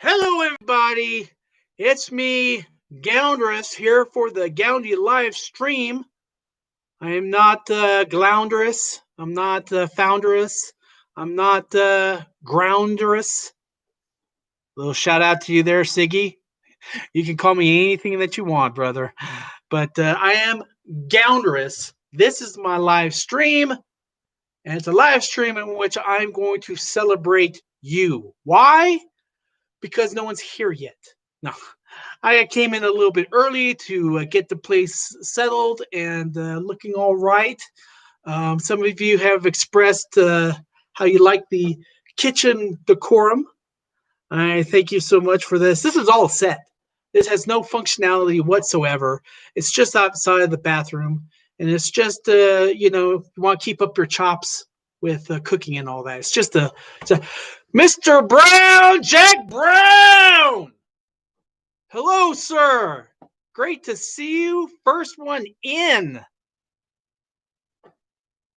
Hello, everybody. It's me, Goundress, here for the Goundy live stream. I am not Gloundress. I'm not Founderess. I'm not Grounderess. Little shout out to you there, Siggy. You can call me anything that you want, brother. But I am Goundress. This is my live stream, and it's a live stream in which I'm going to celebrate you. Why? Because no one's here yet. No, I came in a little bit early to get the place settled and looking all right. Some of you have expressed how you like the kitchen decorum. I thank you so much for this. This is all set. This has no functionality whatsoever. It's just outside of the bathroom, and it's just you want to keep up your chops with cooking and all that. It's a Mr. Brown, Jack Brown. Hello, sir. Great to see you. First one in.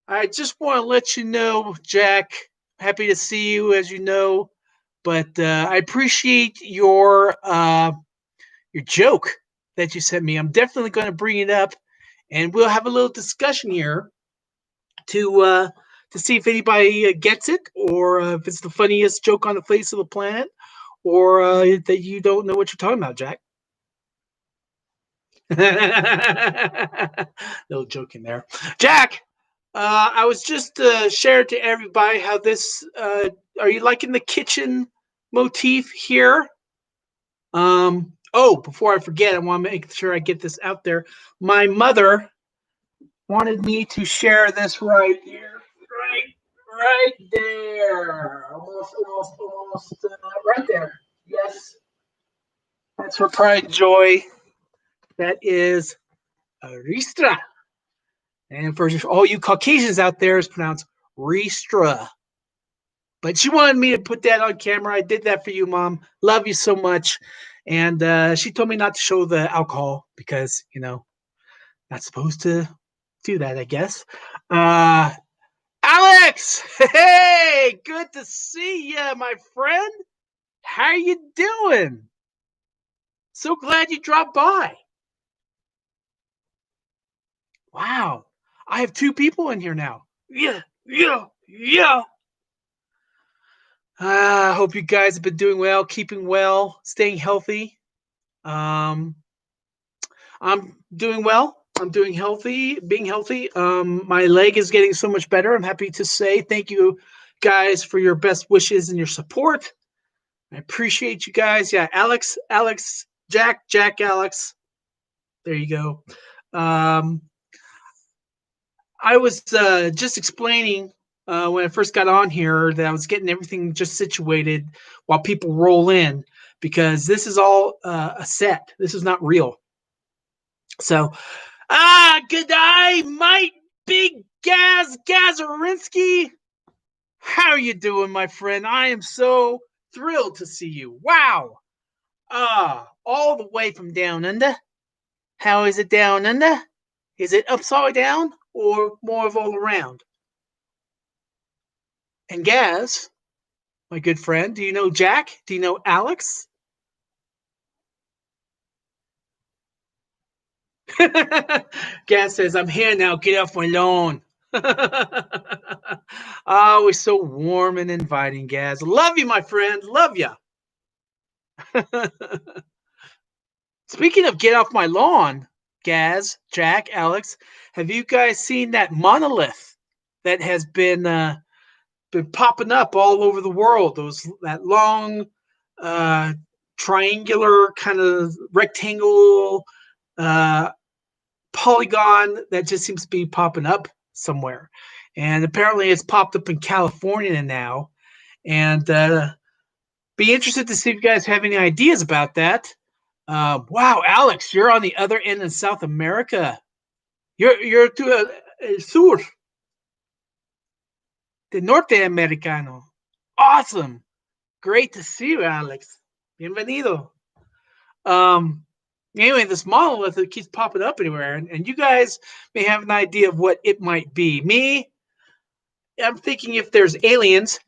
I just want to let you know, Jack, happy to see you, as you know, but I appreciate your joke that you sent me. I'm definitely going to bring it up, and we'll have a little discussion here to see if anybody gets it, or if it's the funniest joke on the face of the planet, or that you don't know what you're talking about, Jack. Little joke in there, Jack. I was just sharing to everybody how this. Are you liking the kitchen motif here? Oh, before I forget, I want to make sure I get this out there. My mother wanted me to share this right here, right there, almost, right there. Yes, that's her pride and joy. That is Ristra. And for all you Caucasians out there, it's pronounced Ristra. But she wanted me to put that on camera. I did that for you, Mom. Love you so much. And she told me not to show the alcohol because, not supposed to do that, I guess. Alex! Hey! Good to see you, my friend. How you doing? So glad you dropped by. Wow. I have two people in here now. Yeah. I hope you guys have been doing well, keeping well, staying healthy. I'm doing well. I'm doing healthy, being healthy. My leg is getting so much better. I'm happy to say thank you guys for your best wishes and your support. I appreciate you guys. Yeah, Alex, Jack, Alex. There you go. I was just explaining when I first got on here that I was getting everything just situated while people roll in, because this is all a set. This is not real. So, good day, mate. Big Gazarinsky. How are you doing, my friend? I am so thrilled to see you. Wow. All the way from down under. How is it down under? Is it upside down or more of all around? And Gaz, my good friend, do you know Jack? Do you know Alex? Gaz says, I'm here now. Get off my lawn. Oh, it's so warm and inviting, Gaz. Love you, my friend. Love you. Speaking of get off my lawn, Gaz, Jack, Alex, have you guys seen that monolith that has been popping up all over the world? That long, triangular kind of rectangle polygon that just seems to be popping up somewhere, and apparently it's popped up in California now. And be interested to see if you guys have any ideas about that. Wow, Alex, you're on the other end in South America. You're to el sur, the Norte Americano. Awesome. Great to see you, Alex. Bienvenido. Anyway, this monolith that keeps popping up anywhere, and you guys may have an idea of what it might be. Me, I'm thinking if there's aliens.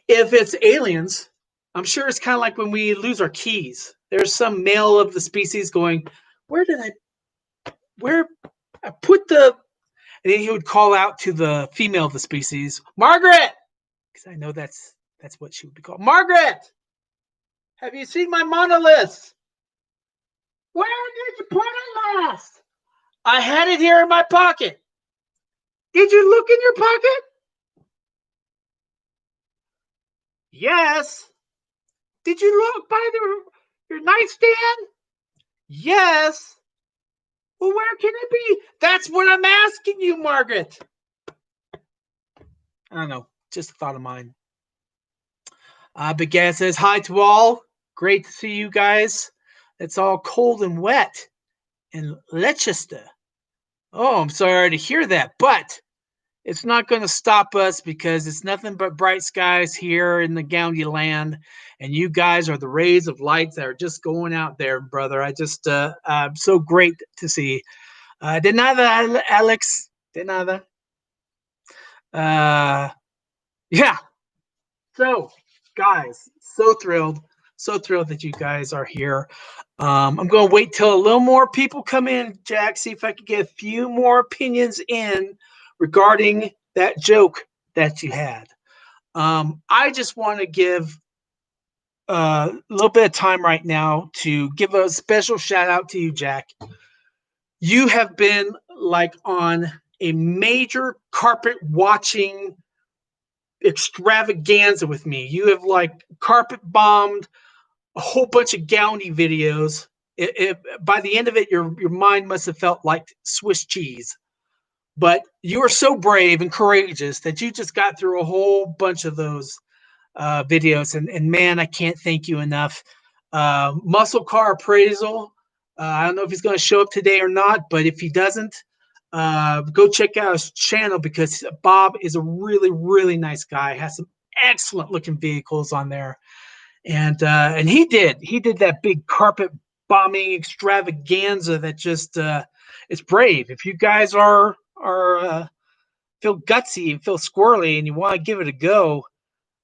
If it's aliens, I'm sure it's kind of like when we lose our keys. There's some male of the species going, where did where I put the, and then he would call out to the female of the species, Margaret, because I know that's what she would be called. Margaret, have you seen my monolith? Where did you put it last? I had it here in my pocket. Did you look in your pocket? Yes. Did you look by your nightstand? Yes. Well, where can it be? That's what I'm asking you, Margaret. I don't know. Just a thought of mine. But Gaz says, hi to all. Great to see you guys. It's all cold and wet in Leicester. Oh, I'm sorry to hear that. But it's not going to stop us because it's nothing but bright skies here in the Goundy land. And you guys are the rays of light that are just going out there, brother. I'm so great to see. De nada, Alex. De nada. Yeah. So, guys, so thrilled that you guys are here. I'm going to wait till a little more people come in, Jack, see if I can get a few more opinions in regarding that joke that you had. I just want to give a little bit of time right now to give a special shout out to you, Jack. You have been like on a major carpet watching extravaganza with me. You have like carpet bombed a whole bunch of Goundy videos. By the end of it, your mind must have felt like Swiss cheese. But you are so brave and courageous that you just got through a whole bunch of those videos. And man, I can't thank you enough. Muscle Car Appraisal. I don't know if he's going to show up today or not, but if he doesn't, go check out his channel because Bob is a really, really nice guy. Has some excellent looking vehicles on there. And he did that big carpet bombing extravaganza that just it's brave. If you guys are feel gutsy and feel squirrely and you want to give it a go,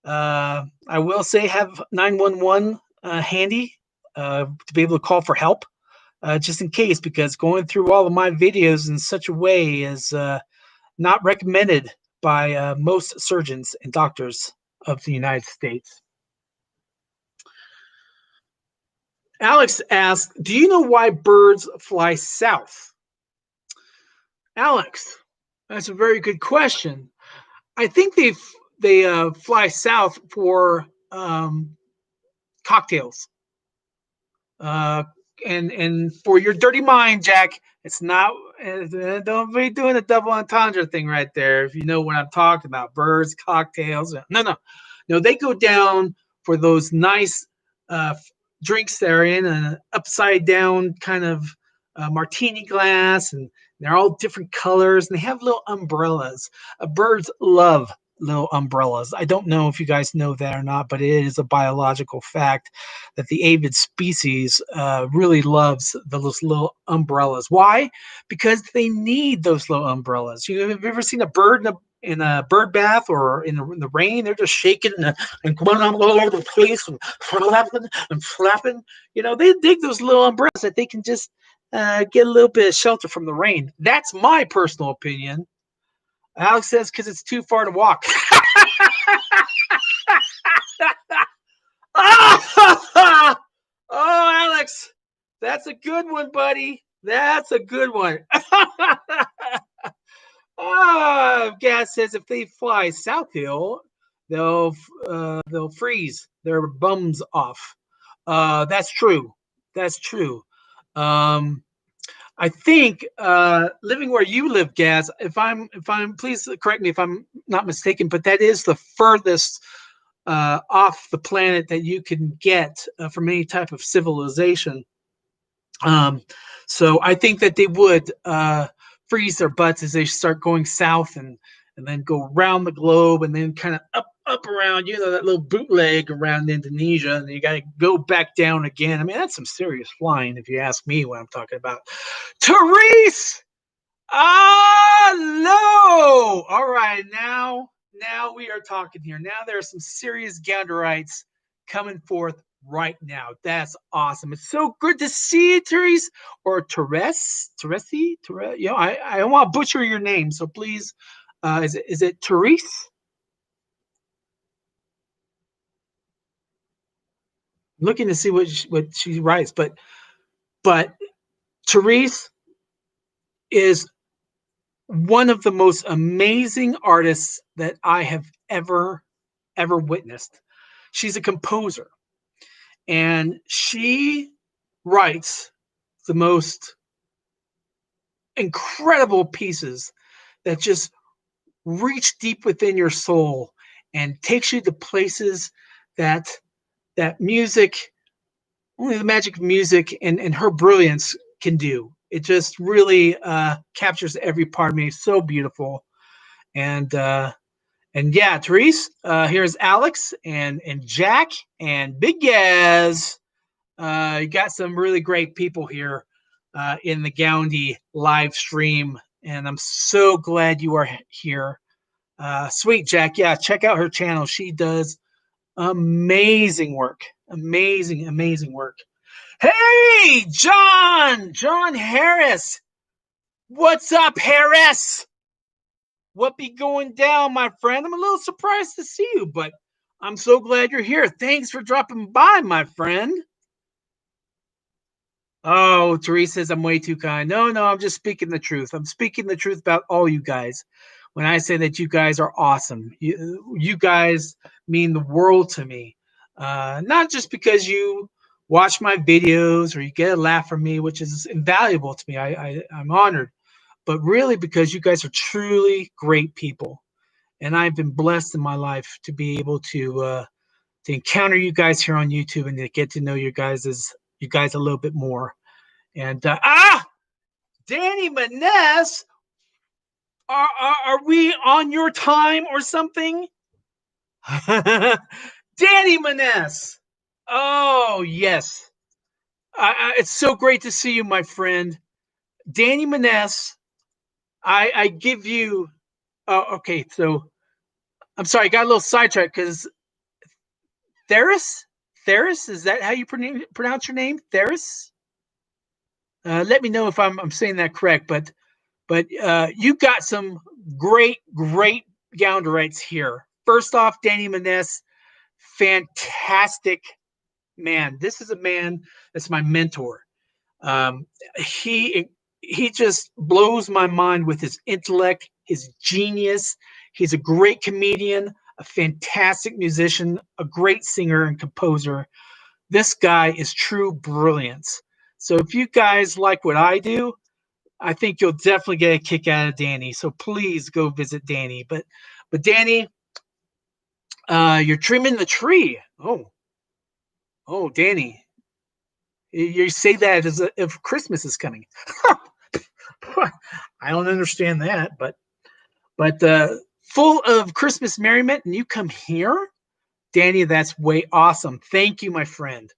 I will say have 911 handy to be able to call for help, just in case, because going through all of my videos in such a way is not recommended by most surgeons and doctors of the United States. Alex asked, do you know why birds fly south? Alex, that's a very good question. I think they fly south for cocktails. And for your dirty mind, Jack, it's not. Don't be doing a double entendre thing right there. If you know what I'm talking about, birds, cocktails. No. They go down for those nice drinks that are in an upside down kind of martini glass, and they're all different colors, and they have little umbrellas. Birds love little umbrellas. I don't know if you guys know that or not, but it is a biological fact that the avid species really loves those little umbrellas. Why? Because they need those little umbrellas. Have you ever seen a bird in a bird bath or in the rain? They're just shaking and going on all over the place and flapping. They dig those little umbrellas that they can just get a little bit of shelter from the rain. That's my personal opinion. Alex says because it's too far to walk. Oh, Alex, that's a good one, buddy. That's a good one. Gas says if they fly south hill, they'll freeze their bums off. That's true. That's true. I think living where you live, Gaz, if I'm please correct me if I'm not mistaken, but that is the furthest off the planet that you can get from any type of civilization. So I think that they would freeze their butts as they start going south and then go around the globe and then kind of up around, that little bootleg around Indonesia, and you got to go back down again. I mean, that's some serious flying, if you ask me what I'm talking about. Therese! Hello! All right, now Now we are talking here. Now there are some serious Ganderites coming forth right now. That's awesome. It's so good to see you, Therese, or Therese. You know, I don't want to butcher your name, so please, is it Therese? I'm looking to see what she writes, but Therese is one of the most amazing artists that I have ever witnessed. She's a composer, and she writes the most incredible pieces that just reach deep within your soul and takes you to places that music, only the magic of music and her brilliance can do. It just really captures every part of me. So beautiful. And yeah, Therese, here's Alex and Jack and Big Gaz. You got some really great people here in the Goundy live stream, and I'm so glad you are here. Sweet Jack, yeah, check out her channel. She does amazing work, amazing work. Hey, John Harris, what's up, Harris? What be going down, my friend? I'm a little surprised to see you, but I'm so glad you're here. Thanks for dropping by, my friend. Oh, Therese says I'm way too kind. No, I'm just speaking the truth. I'm speaking the truth about all you guys. When I say that you guys are awesome, you guys mean the world to me. Not just because you watch my videos or you get a laugh from me, which is invaluable to me. I'm honored, but really because you guys are truly great people, and I've been blessed in my life to be able to encounter you guys here on YouTube and to get to know you guys a little bit more. And Danny Maness, are we on your time or something? Danny Maness. Oh yes, it's so great to see you, my friend. Danny Maness. I give you. Oh, okay. So I'm sorry, I got a little sidetracked because Theris. Theris, is that how you pronounce your name? Theris. Let me know if I'm saying that correct, but you got some great Gounderites here. First off, Danny Maness, fantastic man. This is a man that's my mentor. Um, he he just blows my mind with his intellect, his genius. He's a great comedian, a fantastic musician, a great singer and composer. This guy is true brilliance. So if you guys like what I do, I think you'll definitely get a kick out of Danny. So please go visit Danny. But Danny, you're trimming the tree. Oh, Danny, you say that as if Christmas is coming. I don't understand that, but full of Christmas merriment, and you come here, Danny. That's way awesome. Thank you, my friend.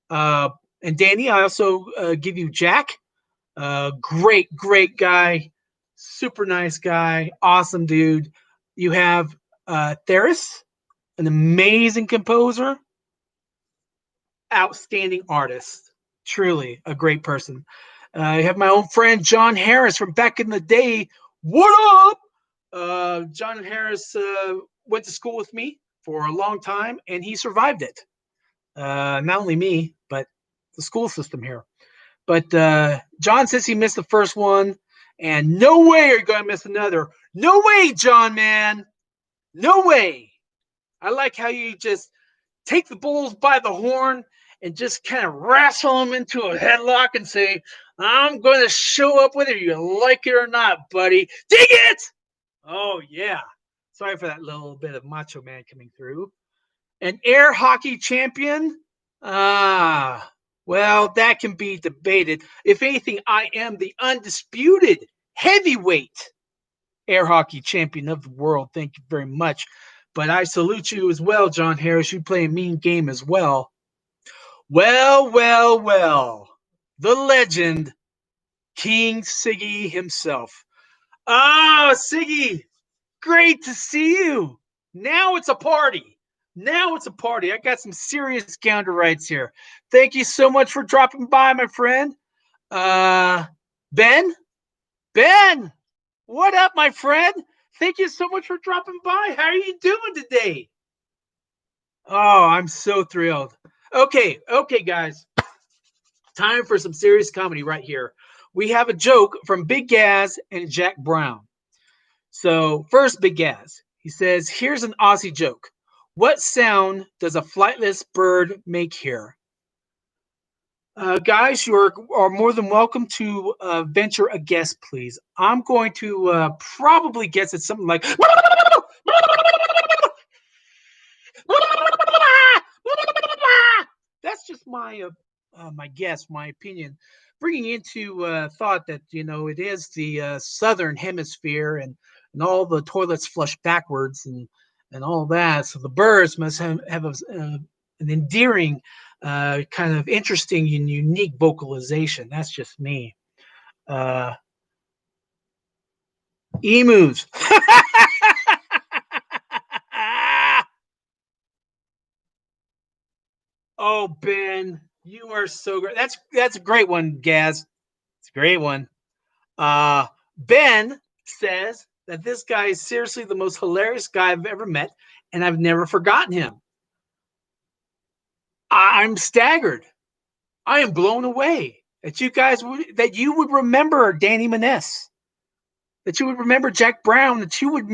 Uh, and Danny, I also give you Jack. Great guy, super nice guy, awesome dude. You have Theris, an amazing composer, outstanding artist, truly a great person. I have my own friend John Harris from back in the day. What up? John Harris went to school with me for a long time, and he survived it. Not only me, but the school system here. But John says he missed the first one, and no way are you going to miss another. No way, John, man. No way. I like how you just take the bulls by the horn and just kind of wrestle them into a headlock and say, I'm going to show up whether you like it or not, buddy. Dig it! Oh, yeah. Sorry for that little bit of Macho Man coming through. An air hockey champion? Well, that can be debated. If anything, I am the undisputed heavyweight air hockey champion of the world. Thank you very much. But I salute you as well, John Harris. You play a mean game as well. Well. The legend, King Siggy himself. Ah, Siggy, great to see you. Now it's a party. Now it's a party. I got some serious gounder rights here. Thank you so much for dropping by, my friend. Uh, Ben? Ben! What up, my friend? Thank you so much for dropping by. How are you doing today? Oh, I'm so thrilled. Okay, guys. Time for some serious comedy right here. We have a joke from Big Gaz and Jack Brown. So, first, Big Gaz. He says, here's an Aussie joke. What sound does a flightless bird make here? Guys, you are more than welcome to venture a guess, please. I'm going to probably guess it's something like. That's just my guess, my opinion. Bringing into thought that it is the southern hemisphere and all the toilets flush backwards and all that. So the birds must have an endearing, kind of interesting and unique vocalization. That's just me. Uh, Emus. Oh, Ben, you are so great. That's a great one, Gaz. It's a great one. Ben says that this guy is seriously the most hilarious guy I've ever met, and I've never forgotten him. I'm staggered. I am blown away that that you would remember Danny Maness, that you would remember Jack Brown, that you would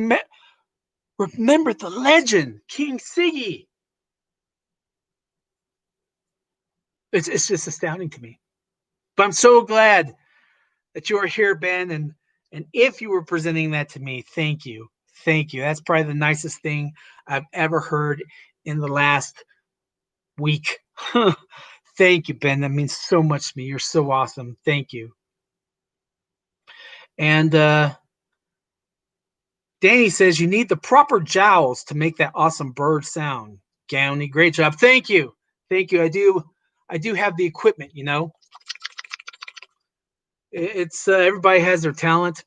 remember the legend King Siggy. It's just astounding to me. But I'm so glad that you are here, Ben, and if you were presenting that to me, thank you. Thank you. That's probably the nicest thing I've ever heard in the last week. Thank you, Ben. That means so much to me. You're so awesome. Thank you. And Danny says you need the proper jowls to make that awesome bird sound. Gownie, great job. Thank you. Thank you. I do have the equipment, It's everybody has their talent.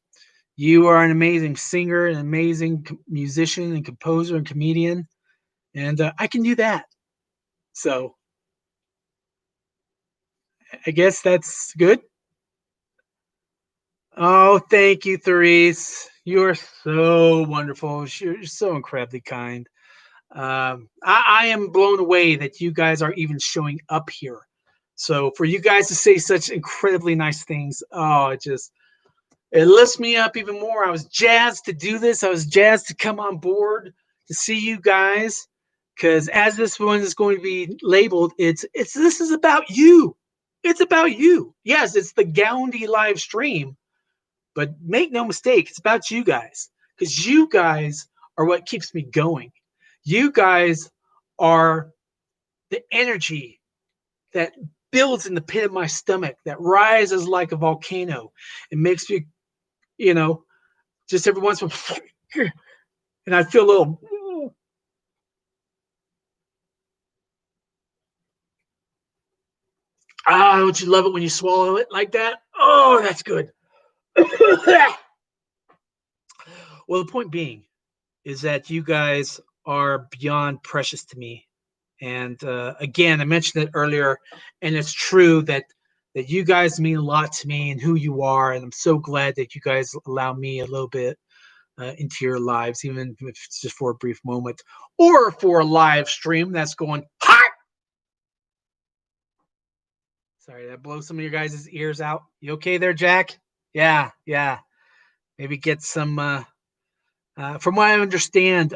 You are an amazing singer, an amazing musician and composer and comedian, and I can do that. So I guess that's good. Oh, thank you, Therese. You are so wonderful. You're so incredibly kind. I am blown away that you guys are even showing up here. So for you guys to say such incredibly nice things, oh, it lifts me up even more. I was jazzed to do this. I was jazzed to come on board to see you guys, because as this one is going to be labeled, it's this is about you. It's about you. Yes, it's the Goundy live stream, but make no mistake, it's about you guys, because you guys are what keeps me going. You guys are the energy that builds in the pit of my stomach, that rises like a volcano. It makes me, you know, just every once in a while, and I feel a little. Don't you love it when you swallow it like that? Oh, that's good. Well, the point being is that you guys are beyond precious to me. And again, I mentioned it earlier, and it's true that you guys mean a lot to me and who you are. And I'm so glad that you guys allow me a little bit into your lives, even if it's just for a brief moment or for a live stream that's going hot. Sorry, that blows some of your guys' ears out. You okay there, Jack? Yeah. Maybe get some. From what I understand,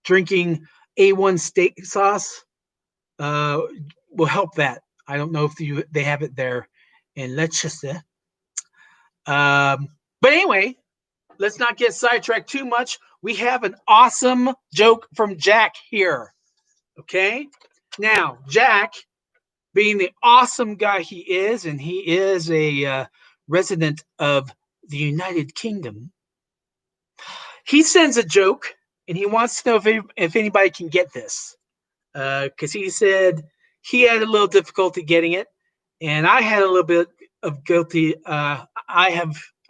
drinking A1 steak sauce will help that. I don't know if they have it there in Leicester. But anyway, let's not get sidetracked too much. We have an awesome joke from Jack here. Okay? Now, Jack, being the awesome guy he is, and he is a resident of the United Kingdom, he sends a joke, and he wants to know if anybody can get this. Because he said he had a little difficulty getting it, and I had a little bit of guilty. I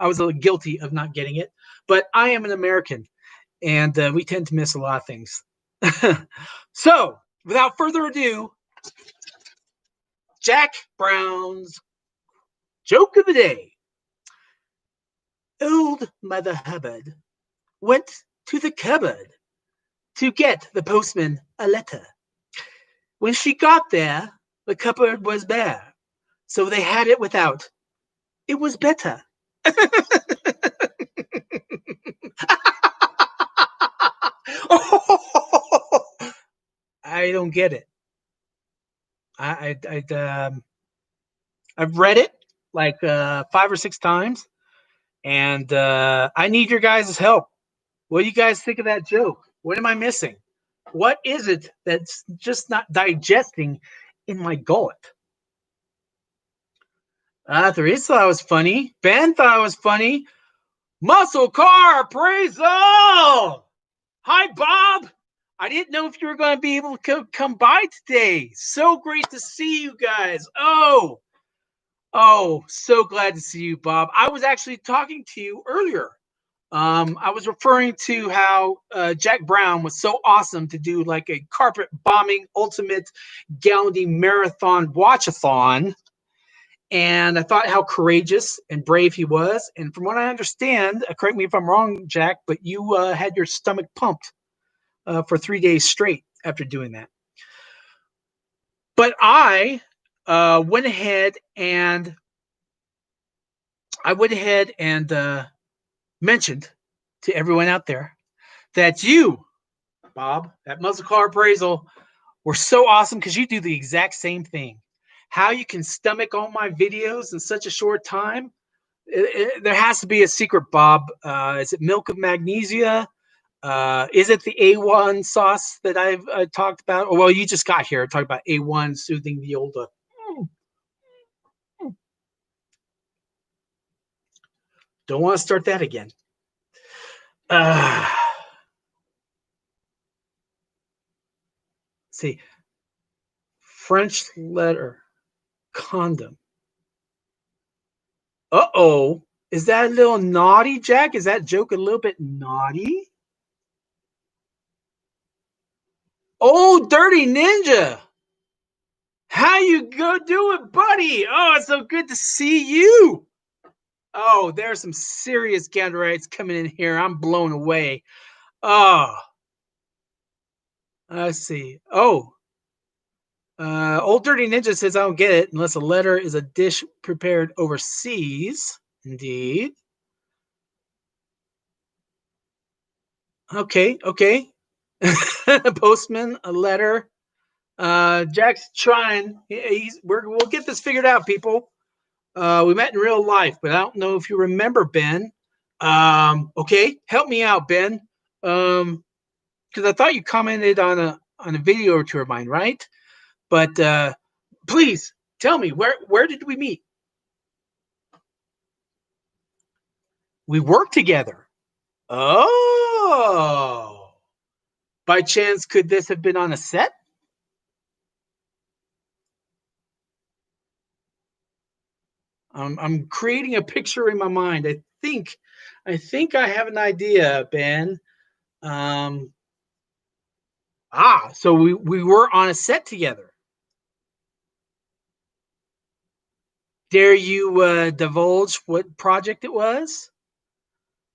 was a little guilty of not getting it, but I am an American, and we tend to miss a lot of things. So, without further ado, Jack Brown's joke of the day. Old Mother Hubbard went to the cupboard to get the postman a letter. When she got there, the cupboard was bare, so they had it without. It was better. I don't get it. I've read it like 5 or 6 times, and I need your guys' help. What do you guys think of that joke? What am I missing? What is it that's just not digesting in my gullet? Therese thought it was funny. Ben thought it was funny. Muscle car appraisal! Hi, Bob. I didn't know if you were going to be able to come by today. So great to see you guys. Oh, so glad to see you, Bob. I was actually talking to you earlier. I was referring to how Jack Brown was so awesome to do like a carpet bombing ultimate Gallaudet marathon watchathon. And I thought how courageous and brave he was. And from what I understand, correct me if I'm wrong, Jack, but you had your stomach pumped for 3 days straight after doing that. But I went ahead and mentioned to everyone out there that you, Bob, at Muzzle Car Appraisal, were so awesome because you do the exact same thing. How you can stomach all my videos in such a short time? There has to be a secret, Bob. Is it milk of magnesia? Is it the A1 sauce that I've talked about? Oh, well, you just got here talking about A1 soothing the old. Don't want to start that again. See, French letter condom. Uh-oh. Is that a little naughty, Jack? Is that joke a little bit naughty? Oh, Dirty Ninja. How you go doing, buddy? Oh, it's so good to see you. Oh, there's some serious Ganderites coming in here. I'm blown away. Oh, let's see. Oh, Old Dirty Ninja says, I don't get it unless a letter is a dish prepared overseas. Indeed. Okay. Postman, a letter. Jack's trying. We'll get this figured out, people. We met in real life, but I don't know if you remember Ben. Okay, help me out, Ben. Because I thought you commented on a video or two of mine, right? But please tell me where did we meet? We worked together. Oh, by chance, could this have been on a set? I'm creating a picture in my mind. I think I have an idea, Ben. So we were on a set together. Dare you divulge what project it was?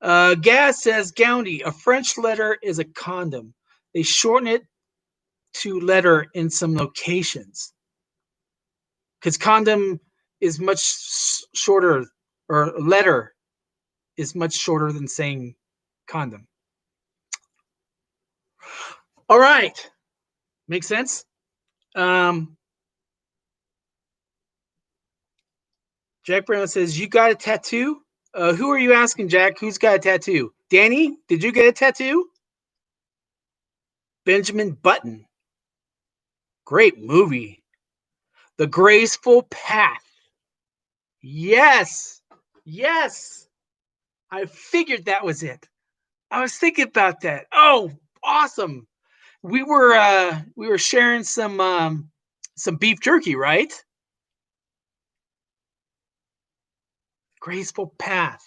Gaz says, Gandhi, a French letter is a condom. They shorten it to letter in some locations. Because condom is much shorter, or letter is much shorter than saying condom. All right. Makes sense? Jack Brown says, you got a tattoo? Who are you asking, Jack? Who's got a tattoo? Danny, did you get a tattoo? Benjamin Button. Great movie. The Graceful Path. Yes. I figured that was it. I was thinking about that. Oh, awesome. We were sharing some beef jerky, right? Graceful Path.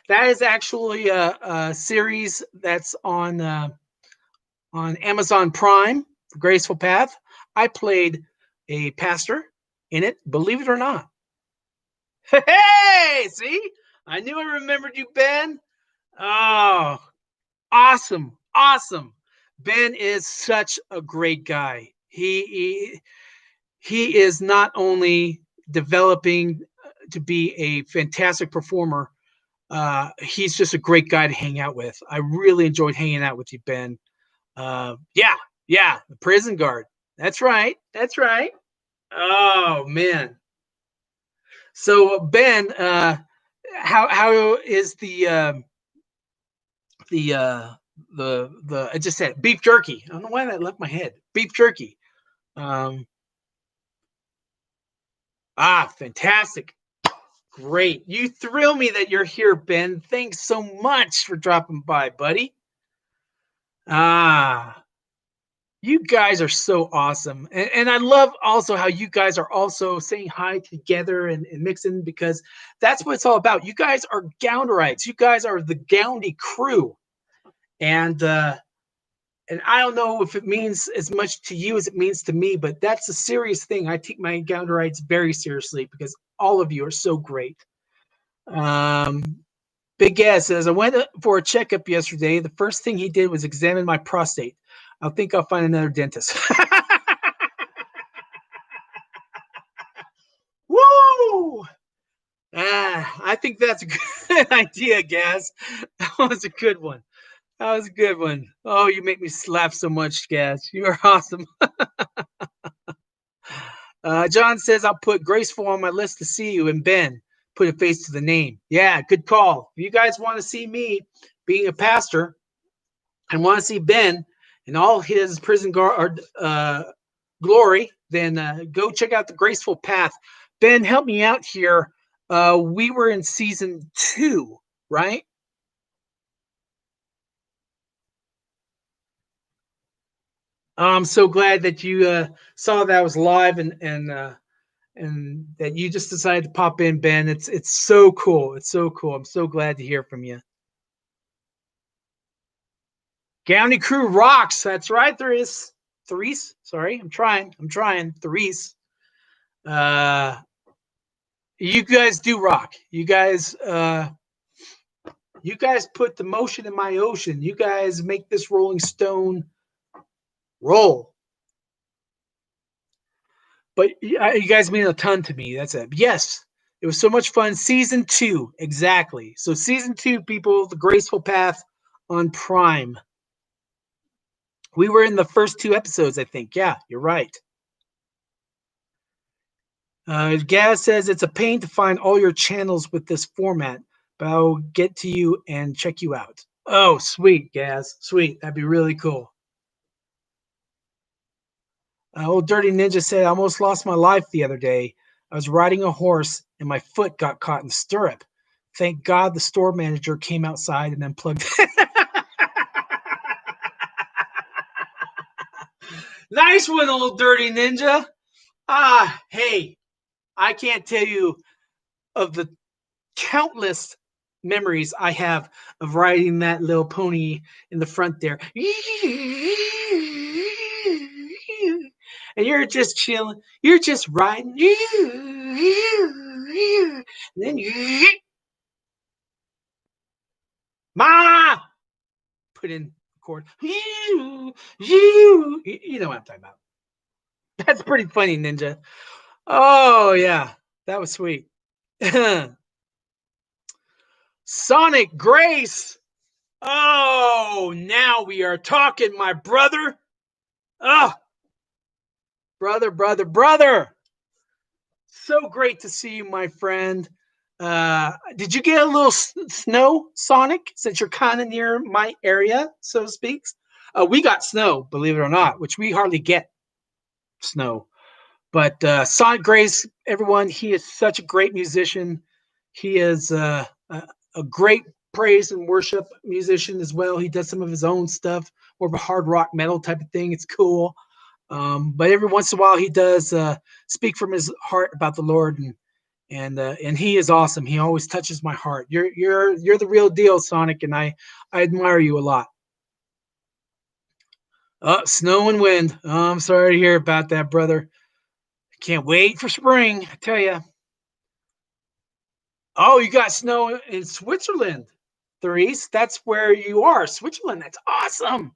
That is actually a series that's on Amazon Prime, The Graceful Path. I played a pastor in it, believe it or not. Hey, see? I knew I remembered you, Ben. Oh, awesome. Awesome. Ben is such a great guy. He is not only developing to be a fantastic performer, he's just a great guy to hang out with. I really enjoyed hanging out with you, Ben. Yeah, yeah, the prison guard. That's right. That's right. Oh man. So Ben, how is the the I just said beef jerky. I don't know why that left my head. Beef jerky. Um, fantastic. Great. You thrill me that you're here, Ben. Thanks so much for dropping by, buddy. Ah, you guys are so awesome. And I love also how you guys are also saying hi together and mixing because that's what it's all about. You guys are Gounderites. You guys are the Goundy crew. And and I don't know if it means as much to you as it means to me, but that's a serious thing. I take my Gounderites very seriously because all of you are so great. Um, Big Gas says, I went for a checkup yesterday. The first thing he did was examine my prostate. I think I'll find another dentist. Woo! I think that's a good idea, Gaz. That was a good one. That was a good one. Oh, you make me laugh so much, Gaz. You are awesome. John says, I'll put Graceful on my list to see you. And Ben, put a face to the name. Yeah, good call. If you guys want to see me being a pastor and want to see Ben and all his prison guard glory, then go check out The Graceful Path. Ben, help me out here. We were in season 2, right? I'm so glad that you saw that was live and that you just decided to pop in, Ben. It's so cool. It's so cool. I'm so glad to hear from you. County Crew rocks. That's right. There is Therese. Sorry, I'm trying. I'm trying. Therese. Uh, you guys do rock. You guys put the motion in my ocean. You guys make this Rolling Stone roll. But you guys mean a ton to me. That's it. Yes, it was so much fun. Season 2, exactly. So season 2, people, The Graceful Path on Prime. We were in the first 2 episodes, I think. Yeah, you're right. Gaz says it's a pain to find all your channels with this format, but I'll get to you and check you out. Oh, sweet, Gaz. Sweet. That'd be really cool. Old Dirty Ninja said, I almost lost my life the other day. I was riding a horse and my foot got caught in the stirrup. Thank God the store manager came outside and unplugged it. Nice one, old Dirty Ninja. Hey, I can't tell you of the countless memories I have of riding that little pony in the front there. And you're just chilling. You're just riding. And then you, Ma, put in the chord. You know what I'm talking about. That's pretty funny, Ninja. Oh, yeah. That was sweet. Sonic Grace. Oh, now we are talking, my brother. Oh, brother. So great to see you, my friend. Did you get a little snow, Sonic, since you're kind of near my area, so to speak? We got snow, believe it or not, which we hardly get snow. But Sonic Grace, everyone, he is such a great musician. He is a great praise and worship musician as well. He does some of his own stuff, more of a hard rock metal type of thing. It's cool. But every once in a while, he does speak from his heart about the Lord, and he is awesome. He always touches my heart. You're the real deal, Sonic, and I admire you a lot. Snow and wind. Oh, I'm sorry to hear about that, brother. Can't wait for spring. I tell you. Oh, you got snow in Switzerland, Therese. That's where you are, Switzerland. That's awesome.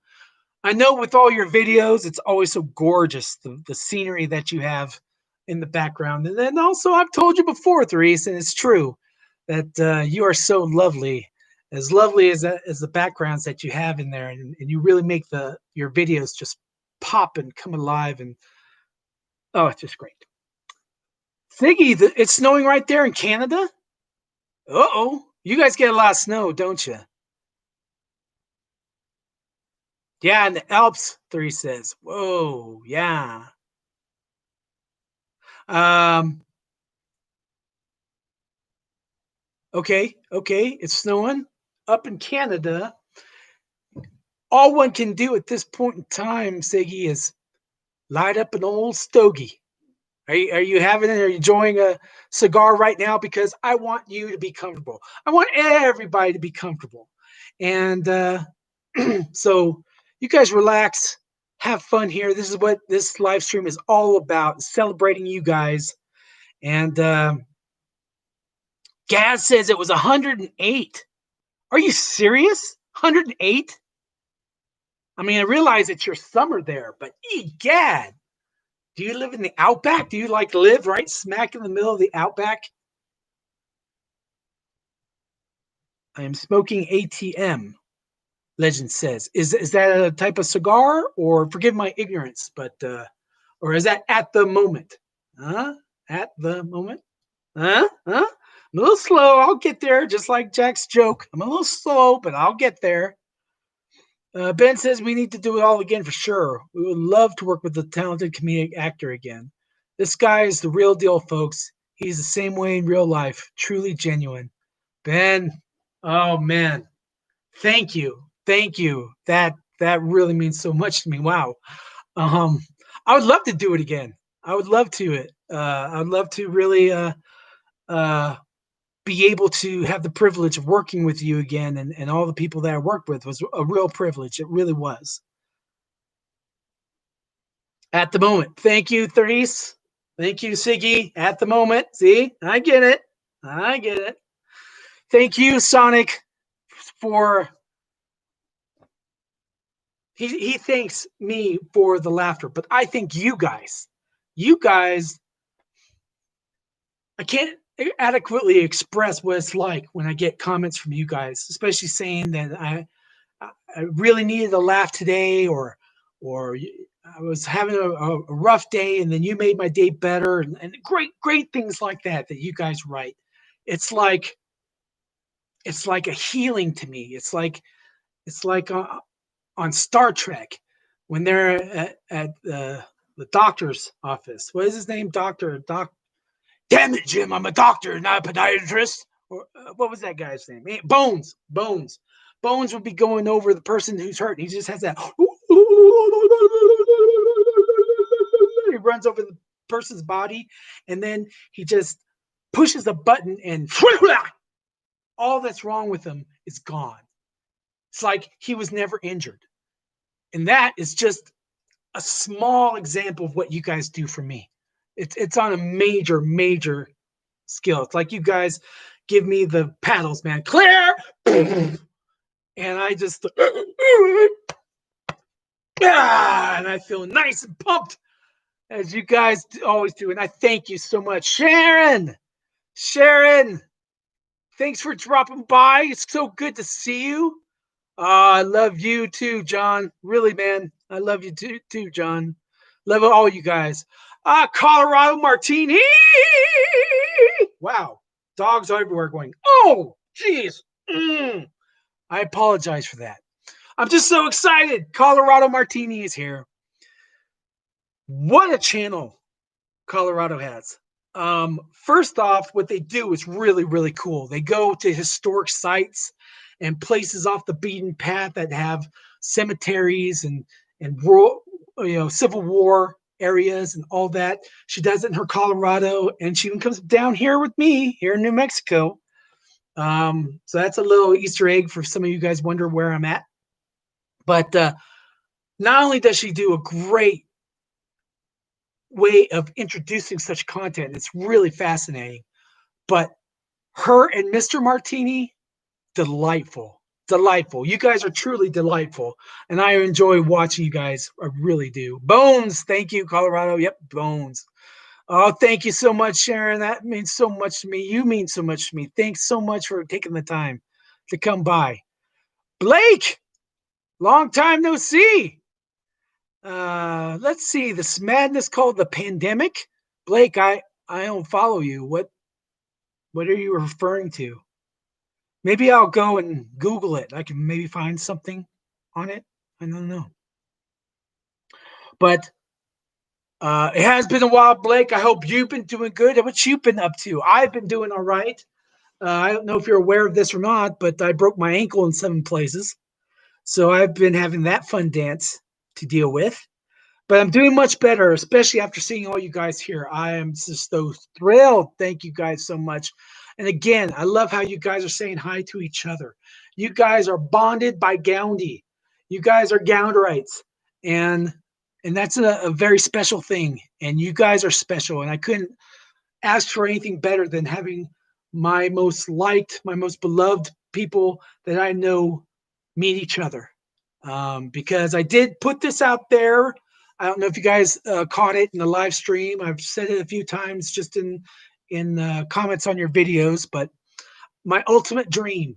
I know with all your videos, it's always so gorgeous, the scenery that you have in the background. And then also, I've told you before, Therese, and it's true that you are so lovely as the backgrounds that you have in there, and you really make your videos just pop and come alive. And oh, it's just great. Siggy, it's snowing right there in Canada. Uh-oh, you guys get a lot of snow, don't you? Yeah, in the Alps, Three says. Whoa, yeah. Um, okay, it's snowing up in Canada. All one can do at this point in time, Siggy, is light up an old stogie. Are you having it? Are you enjoying a cigar right now? Because I want you to be comfortable. I want everybody to be comfortable. And so you guys relax, have fun here. This is what this live stream is all about, celebrating you guys. And Gaz says it was 108. Are you serious? 108? I mean, I realize it's your summer there, but egad, do you live in the outback? Do you like live right smack in the middle of the outback? I am smoking ATM, Legend says. Is that a type of cigar? Or forgive my ignorance, but or is that at the moment? Huh? At the moment? Huh? Huh? I'm a little slow. I'll get there, just like Jack's joke. I'm a little slow, but I'll get there. Ben says we need to do it all again for sure. We would love to work with the talented comedic actor again. This guy is the real deal, folks. He's the same way in real life, truly genuine. Ben, oh man, thank you. That really means so much to me. Wow. Um, I would love to do it again. I would love to it. I would love to really uh, be able to have the privilege of working with you again, and all the people that I worked with was a real privilege. It really was. At the moment. Thank you, Therese. Thank you, Siggy. At the moment. See, I get it. I get it. Thank you, Sonic, for he thanks me for the laughter, but I thank you guys. You guys, I can't adequately express what it's like when I get comments from you guys, especially saying that I really needed a laugh today, or I was having a rough day, and then you made my day better, and great things like that you guys write. It's like it's like a healing to me. It's like on Star Trek when they're at the doctor's office. What is his name? Doc. Damn it, Jim! I'm a doctor, not a podiatrist. Or what was that guy's name? Bones. Bones. Bones would be going over the person who's hurt. He just has that. He runs over the person's body, and then he just pushes a button, and all that's wrong with him is gone. It's like he was never injured. And that is just a small example of what you guys do for me. It's on a major skill. It's like you guys give me the paddles, man. Clear! And I just and I feel nice and pumped, as you guys always do. And I thank you so much. Sharon, thanks for dropping by. It's so good to see you. I love you too, John. Really, man. I love you too, John. Love all you guys. Colorado Martini. Wow. Dogs everywhere going, oh, geez. I apologize for that. I'm just so excited. Colorado Martini is here. What a channel Colorado has. First off, what they do is really cool. They go to historic sites and places off the beaten path that have cemeteries and world, Civil War areas and all that. She does it in her Colorado, and she even comes down here with me here in New Mexico. So that's a little Easter egg for some of you guys wonder where I'm at. But not only does she do a great way of introducing such content, it's really fascinating, but her and Mr. Martini, delightful. Delightful. You guys are truly delightful. And I enjoy watching you guys. I really do. Bones. Thank you, Colorado. Yep, Bones. Oh, thank you so much, Sharon. That means so much to me. You mean so much to me. Thanks so much for taking the time to come by. Blake, long time no see. Let's see. This madness called the pandemic. Blake, I don't follow you. What are you referring to? Maybe I'll go and Google it. I can maybe find something on it. I don't know. But it has been a while, Blake. I hope you've been doing good. What you been up to? I've been doing all right. I don't know if you're aware of this or not, but I broke my ankle in 7 places. So I've been having that fun dance to deal with. But I'm doing much better, especially after seeing all you guys here. I am just so thrilled. Thank you guys so much. And again, I love how you guys are saying hi to each other. You guys are bonded by Goundy. You guys are Gounderites. And that's a very special thing. And you guys are special. And I couldn't ask for anything better than having my most liked, my most beloved people that I know meet each other. Because I did put this out there. I don't know if you guys caught it in the live stream. I've said it a few times just in comments on your videos, but my ultimate dream,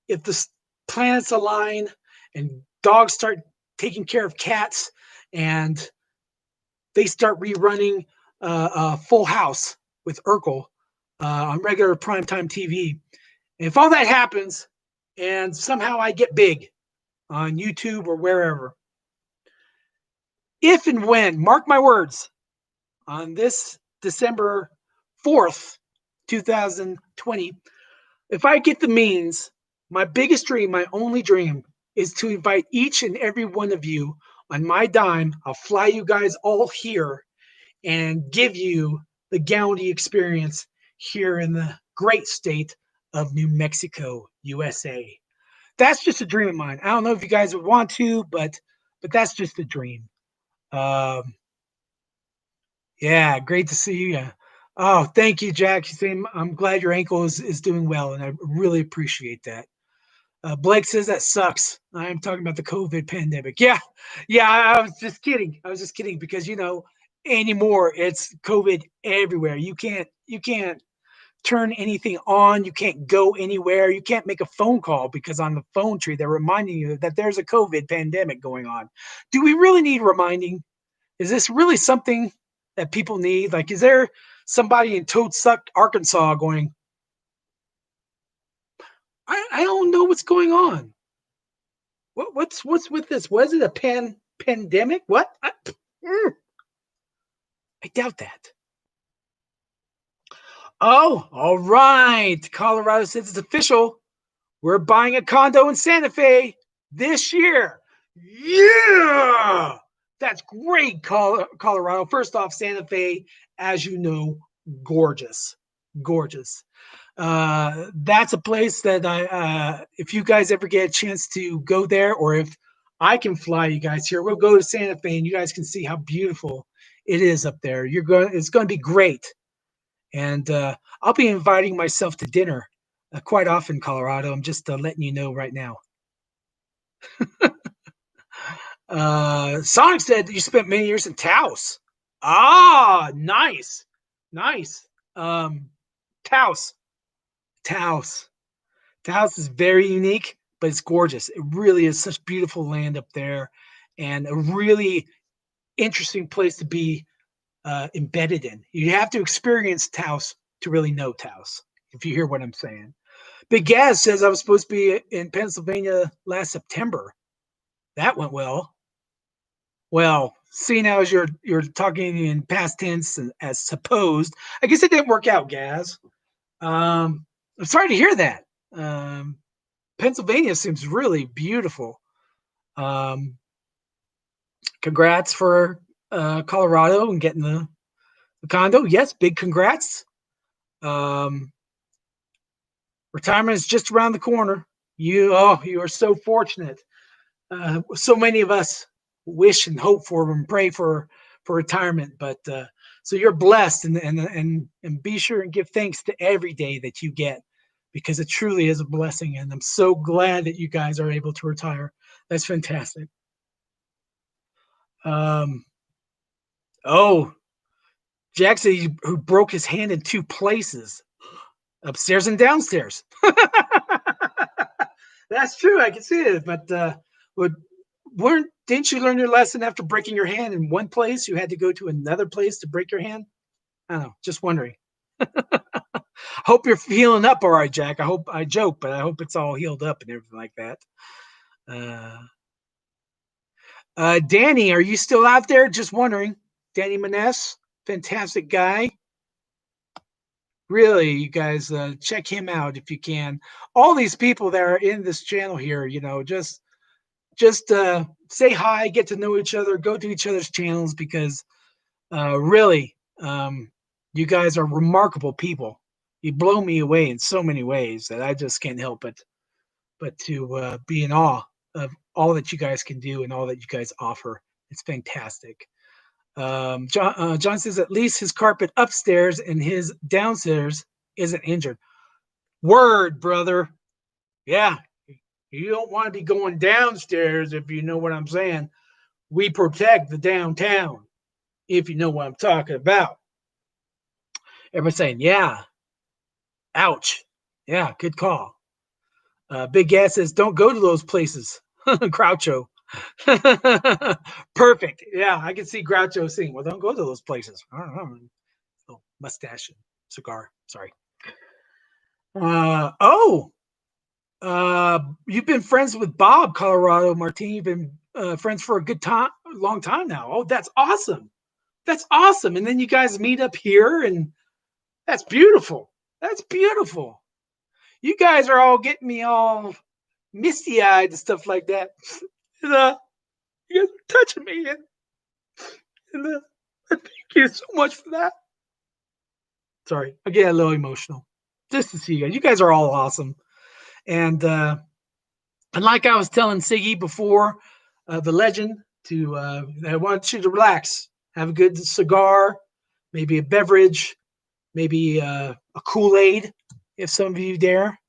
if the planets align and dogs start taking care of cats and they start rerunning Full House with Urkel on regular primetime TV, and if all that happens and somehow I get big on YouTube or wherever, if and when, mark my words, on this December 4th, 2020, if I get the means, my biggest dream, my only dream, is to invite each and every one of you on my dime. I'll fly you guys all here and give you the Goundy experience here in the great state of New Mexico, USA. That's just a dream of mine. I don't know if you guys would want to, but that's just a dream. Yeah, great to see you. Oh, thank you, Jack. I'm glad your ankle is doing well, and I really appreciate that. Blake says that sucks. I am talking about the COVID pandemic. Yeah, I was just kidding. I was just kidding because anymore it's COVID everywhere. You can't turn anything on. You can't go anywhere. You can't make a phone call because on the phone tree they're reminding you that there's a COVID pandemic going on. Do we really need reminding? Is this really something that people need? Like, is there somebody in Toadsuck, Arkansas going, I don't know what's going on. What's with this? Was it a pandemic? What? I doubt that. Oh, all right. Colorado says it's official. We're buying a condo in Santa Fe this year. Yeah. That's great, Colorado. First off, Santa Fe, as you know, gorgeous. Gorgeous. That's a place that if you guys ever get a chance to go there, or if I can fly you guys here, we'll go to Santa Fe and you guys can see how beautiful it is up there. It's going to be great. And I'll be inviting myself to dinner quite often, Colorado. I'm just letting you know right now. Sonic said that you spent many years in Taos. Ah, nice. Taos. Taos is very unique, but it's gorgeous. It really is such beautiful land up there, and a really interesting place to be embedded in. You have to experience Taos to really know Taos, if you hear what I'm saying. Big Gaz says I was supposed to be in Pennsylvania last September. That went well. Well, seeing as you're talking in past tense and as supposed, I guess it didn't work out, Gaz. I'm sorry to hear that. Pennsylvania seems really beautiful. Congrats for Colorado and getting the condo. Yes, big congrats. Um, Retirement is just around the corner. You are so fortunate. So many of us wish and hope for and pray for retirement, but so you're blessed, and be sure and give thanks to every day that you get, because it truly is a blessing. And I'm so glad that you guys are able to retire. That's fantastic. Um, oh, Jackson, who broke his hand in two places, upstairs and downstairs. That's true. I can see it. But would weren't didn't you learn your lesson after breaking your hand in one place? You had to go to another place to break your hand. I don't know. Just wondering. Hope you're healing up all right, Jack. I joke, but I hope it's all healed up and everything like that. Uh, Danny, are you still out there? Just wondering. Danny Maness, fantastic guy. Really, you guys check him out if you can. All these people that are in this channel here, just say hi, get to know each other, go to each other's channels, because really, you guys are remarkable people. You blow me away in so many ways that I just can't help but to be in awe of all that you guys can do and all that you guys offer. It's fantastic. John says at least his carpet upstairs and his downstairs isn't injured. Word, brother. Yeah, you don't want to be going downstairs, if you know what I'm saying. We protect the downtown, if you know what I'm talking about. Everybody's saying, yeah, ouch. Yeah, good call. Big Gas says, don't go to those places. Groucho. Perfect. Yeah, I can see Groucho saying, well, don't go to those places. I don't know. Oh, mustache and cigar. Sorry. Oh, you've been friends with Bob Colorado Martin. You've been friends for a good time, long time now. Oh, that's awesome. That's awesome. And then you guys meet up here, and that's beautiful. That's beautiful. You guys are all getting me all misty eyed and stuff like that. And, you guys are touching me, and thank you so much for that. Sorry, I get a little emotional just to see you guys. You guys are all awesome, and like I was telling Siggy before, the legend, I want you to relax, have a good cigar, maybe a beverage, maybe a Kool-Aid, if some of you dare.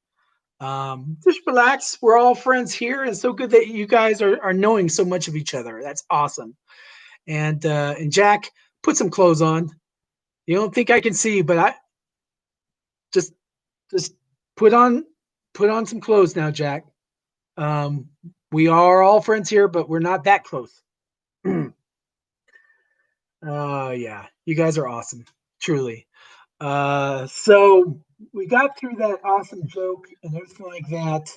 Just relax. We're all friends here, and so good that you guys are knowing so much of each other. That's awesome. And Jack, put some clothes on. You don't think I can see, but I just just put on put on some clothes now, Jack. Um, we are all friends here, but we're not that close. Yeah, you guys are awesome, truly. So we got through that awesome joke and everything like that.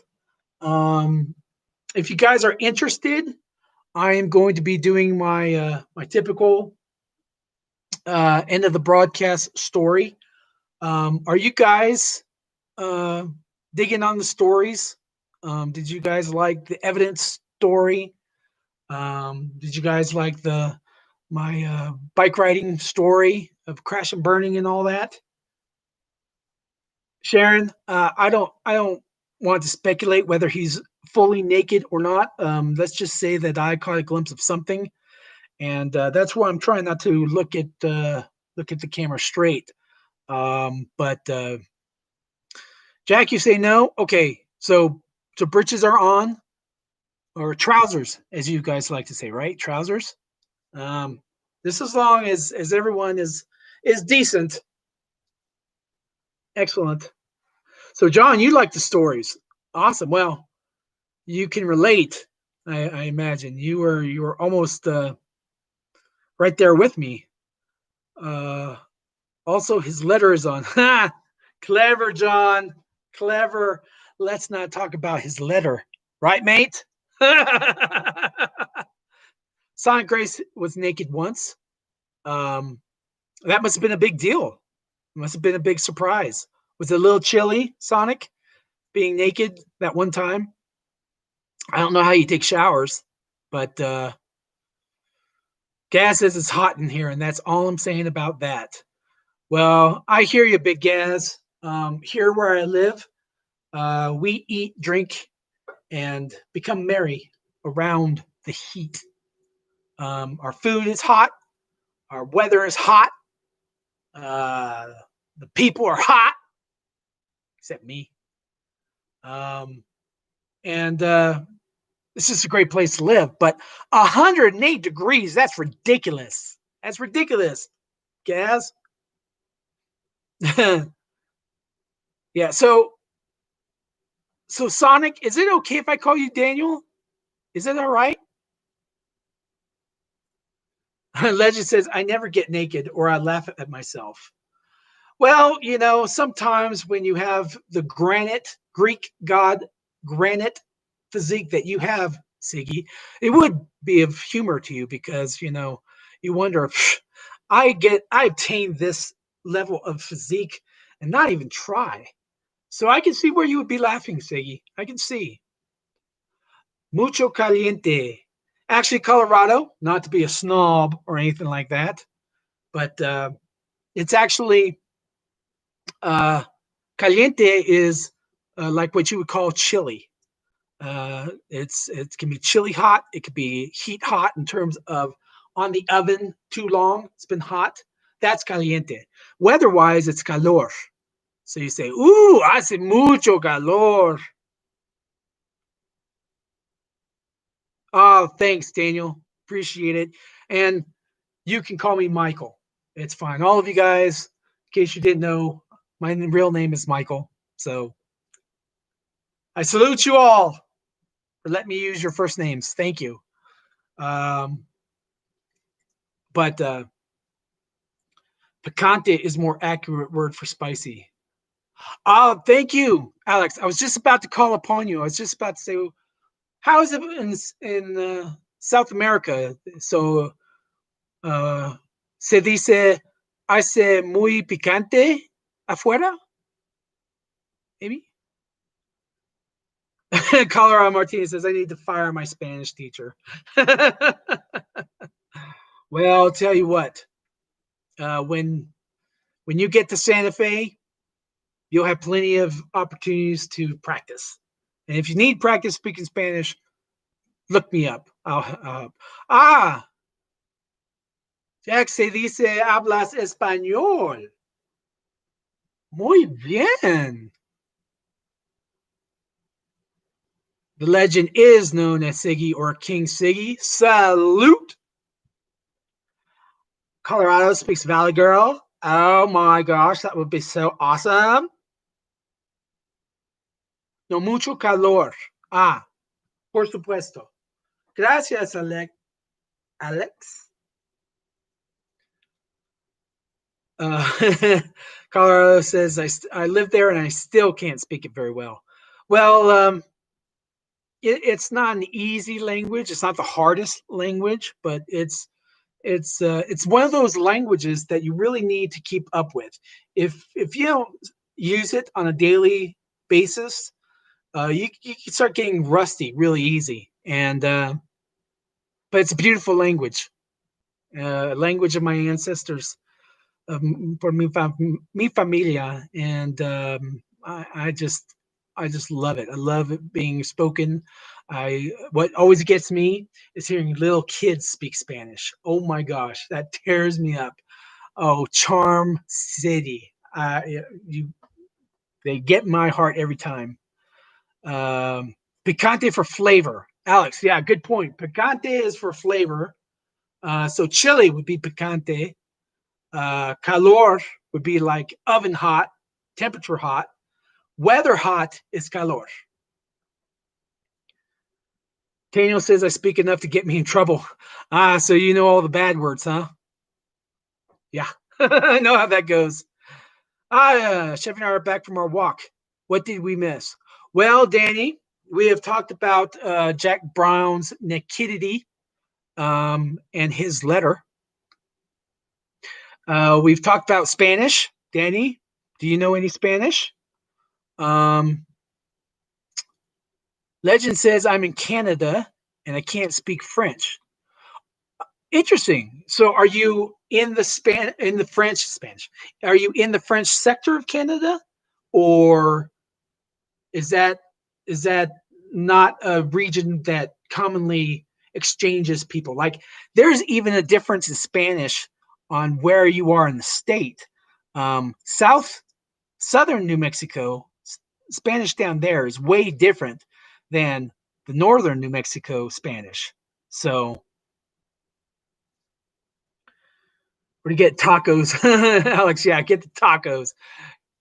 If you guys are interested, I am going to be doing my typical end of the broadcast story. Are you guys uh, digging on the stories? Did you guys like the evidence story? Did you guys like my bike riding story of crash and burning and all that? Sharon, I don't want to speculate whether he's fully naked or not. Let's just say that I caught a glimpse of something, and that's why I'm trying not to look at the camera straight. But Jack, you say no. Okay, so britches are on, or trousers, as you guys like to say, right? Trousers. Um, this as long as everyone is decent. Excellent. So, John, you like the stories. Awesome. Well, you can relate. I imagine you were almost right there with me. Uh, Also, his letter is on. Ha! Clever, John. Clever. Let's not talk about his letter, right, mate? Sonic Grace was naked once. Um, that must have been a big deal. It must have been a big surprise. Was it a little chilly, Sonic, being naked that one time? I don't know how you take showers, but Gaz says it's hot in here, and that's all I'm saying about that. Well, I hear you, Big Gaz. Here where I live, we eat, drink, and become merry around the heat. Our food is hot. Our weather is hot. Uh, the people are hot, except me. And It's just a great place to live. But 108 degrees, that's ridiculous. That's ridiculous, Gaz. Yeah, so Sonic, is it okay if I call you Daniel? Is it all right? Legend says, I never get naked or I laugh at myself. Well, sometimes when you have the Greek god granite physique that you have, Siggy, it would be of humor to you because, you wonder if I obtain this level of physique and not even try. So I can see where you would be laughing, Siggy. I can see. Mucho caliente. Actually, Colorado, not to be a snob or anything like that, but it's actually caliente is like what you would call chili. It can be chili hot. It could be heat hot in terms of on the oven too long. It's been hot. That's caliente. Weather-wise, it's calor. So you say, "Ooh, hace mucho calor." Oh, thanks, Daniel. Appreciate it. And you can call me Michael. It's fine. All of you guys, in case you didn't know, my real name is Michael. So I salute you all for letting me use your first names. Thank you. Um, but Picante is more accurate word for spicy. Oh, thank you, Alex. I was just about to call upon you. I was just about to say, how is it in South America? So, se dice, hace muy picante afuera, maybe? Colorado Martinez says, I need to fire my Spanish teacher. Well, I'll tell you what. When you get to Santa Fe, you'll have plenty of opportunities to practice. And if you need practice speaking Spanish, look me up. Jack se dice hablas español. Muy bien. The legend is known as Siggy or King Siggy. Salute. Colorado speaks Valley Girl. Oh my gosh, that would be so awesome. No mucho calor. Por supuesto. Gracias, Alex. Colorado says, I live there and I still can't speak it very well. Well, it's not an easy language. It's not the hardest language, but it's one of those languages that you really need to keep up with. If you don't use it on a daily basis, you can start getting rusty really easy. But it's a beautiful language, language of my ancestors, for mi familia, and I just love it. I love it being spoken. What always gets me is hearing little kids speak Spanish. Oh my gosh, that tears me up. Oh, Charm City. They get my heart every time. Picante for flavor. Alex, yeah, good point. Picante is for flavor. So chili would be picante. Calor would be like oven hot, temperature hot. Weather hot is calor. Daniel says I speak enough to get me in trouble. So you know all the bad words, huh? Yeah, I know how that goes. Chef and I are back from our walk. What did we miss? Well, Danny, we have talked about Jack Brown's nativity and his letter. We've talked about Spanish. Danny, do you know any Spanish? Legend says I'm in Canada and I can't speak French. Interesting. So, are you in the French Spanish? Are you in the French sector of Canada, or is that not a region that commonly exchanges people? Like, there's even a difference in Spanish on where you are in the state. Southern New Mexico, Spanish down there is way different than the northern New Mexico Spanish. So, where do you get tacos, Alex? Yeah, get the tacos.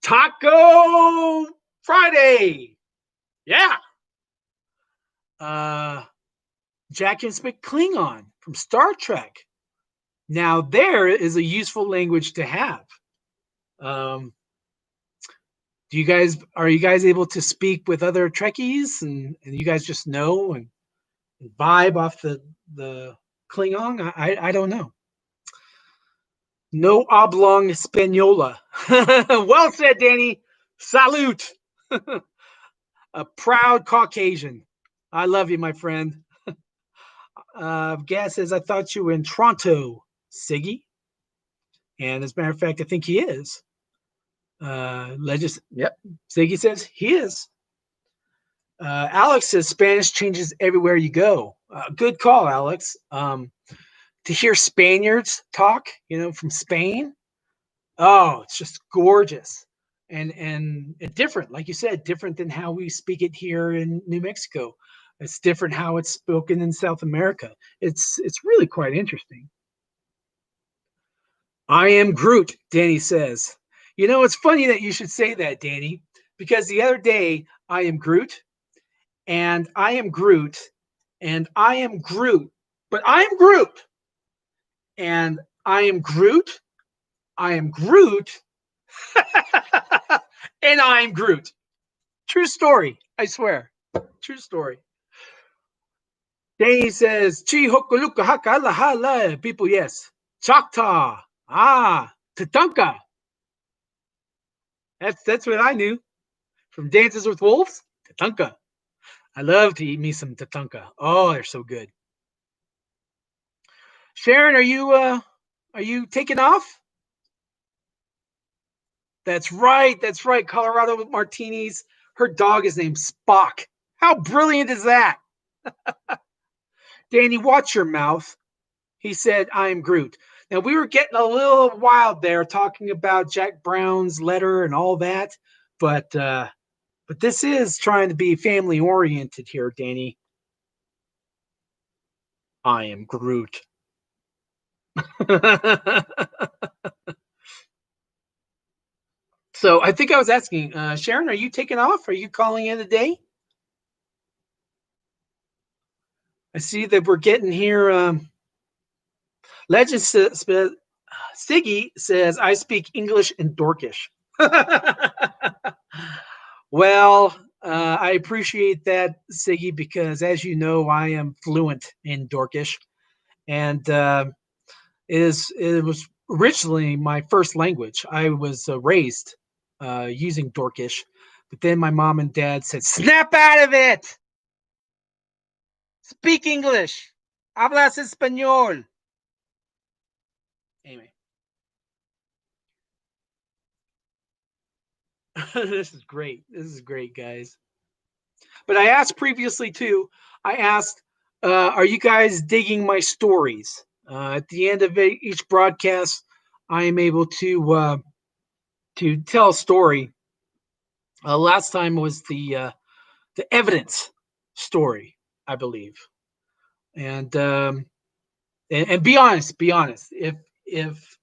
Taco Friday. Yeah. Uh, Jack and speak Klingon from Star Trek. Now, there is a useful language to have. Um, are you guys able to speak with other Trekkies, and you guys just know and vibe off the Klingon? I don't know. No oblong Española. Well said, Danny. Salute. A proud Caucasian. I love you, my friend. Gas says, I thought you were in Toronto, Siggy. And as a matter of fact, I think he is. Yep. Siggy says he is. Alex says Spanish changes everywhere you go. Good call, Alex. To hear Spaniards talk, from Spain, oh, it's just gorgeous. And different, like you said, different than how we speak it here in New Mexico. It's different how it's spoken in South America. It's really quite interesting. I am Groot, Danny says. It's funny that you should say that, Danny, because the other day I am Groot, and I am Groot, and I am Groot, but I am Groot, and I am Groot, I am Groot, and I'm Groot. True story, I swear. True story. Danny says, Chi hokoluka haka ala hala. People, yes. Choctaw. Tatanka. That's what I knew. From Dances with Wolves, Tatanka. I love to eat me some tatanka. Oh, they're so good. Sharon, are you taking off? That's right. Colorado Martinis. Her dog is named Spock. How brilliant is that? Danny, watch your mouth. He said, I am Groot. Now, we were getting a little wild there talking about Jack Brown's letter and all that, but this is trying to be family oriented here, Danny. I am Groot. So I think I was asking, Sharon, are you taking off? Are you calling in today? I see that we're getting here. Legend Siggy says, I speak English and Dorkish. Well, I appreciate that, Siggy, because as you know, I am fluent in Dorkish. And it was originally my first language. I was raised using Dorkish, but then my mom and dad said, snap out of it! Speak English! Hablas español! Anyway. This is great. This is great, guys. But I asked previously, too, are you guys digging my stories? At the end of each broadcast, I am able to tell a story. Last time was the evidence story, I believe. And be honest. If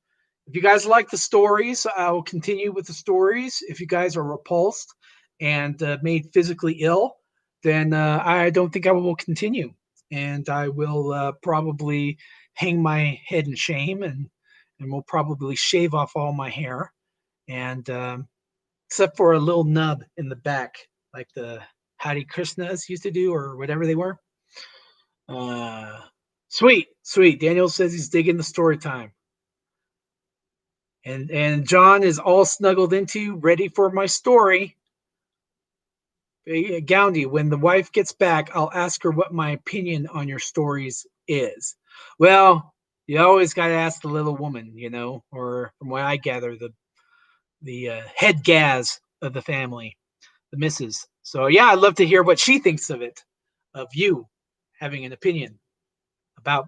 you guys like the stories, I will continue with the stories. If you guys are repulsed and made physically ill, then I don't think I will continue. And I will probably hang my head in shame and will probably shave off all my hair. And except for a little nub in the back, like the Hare Krishnas used to do or whatever they were. Sweet. Daniel says he's digging the story time. And John is all snuggled into, ready for my story. Goundy, when the wife gets back, I'll ask her what my opinion on your stories is. Well, You always got to ask the little woman, or from what I gather, the head gaz of the family, the missus. So yeah, I'd love to hear what she thinks of it, of you having an opinion about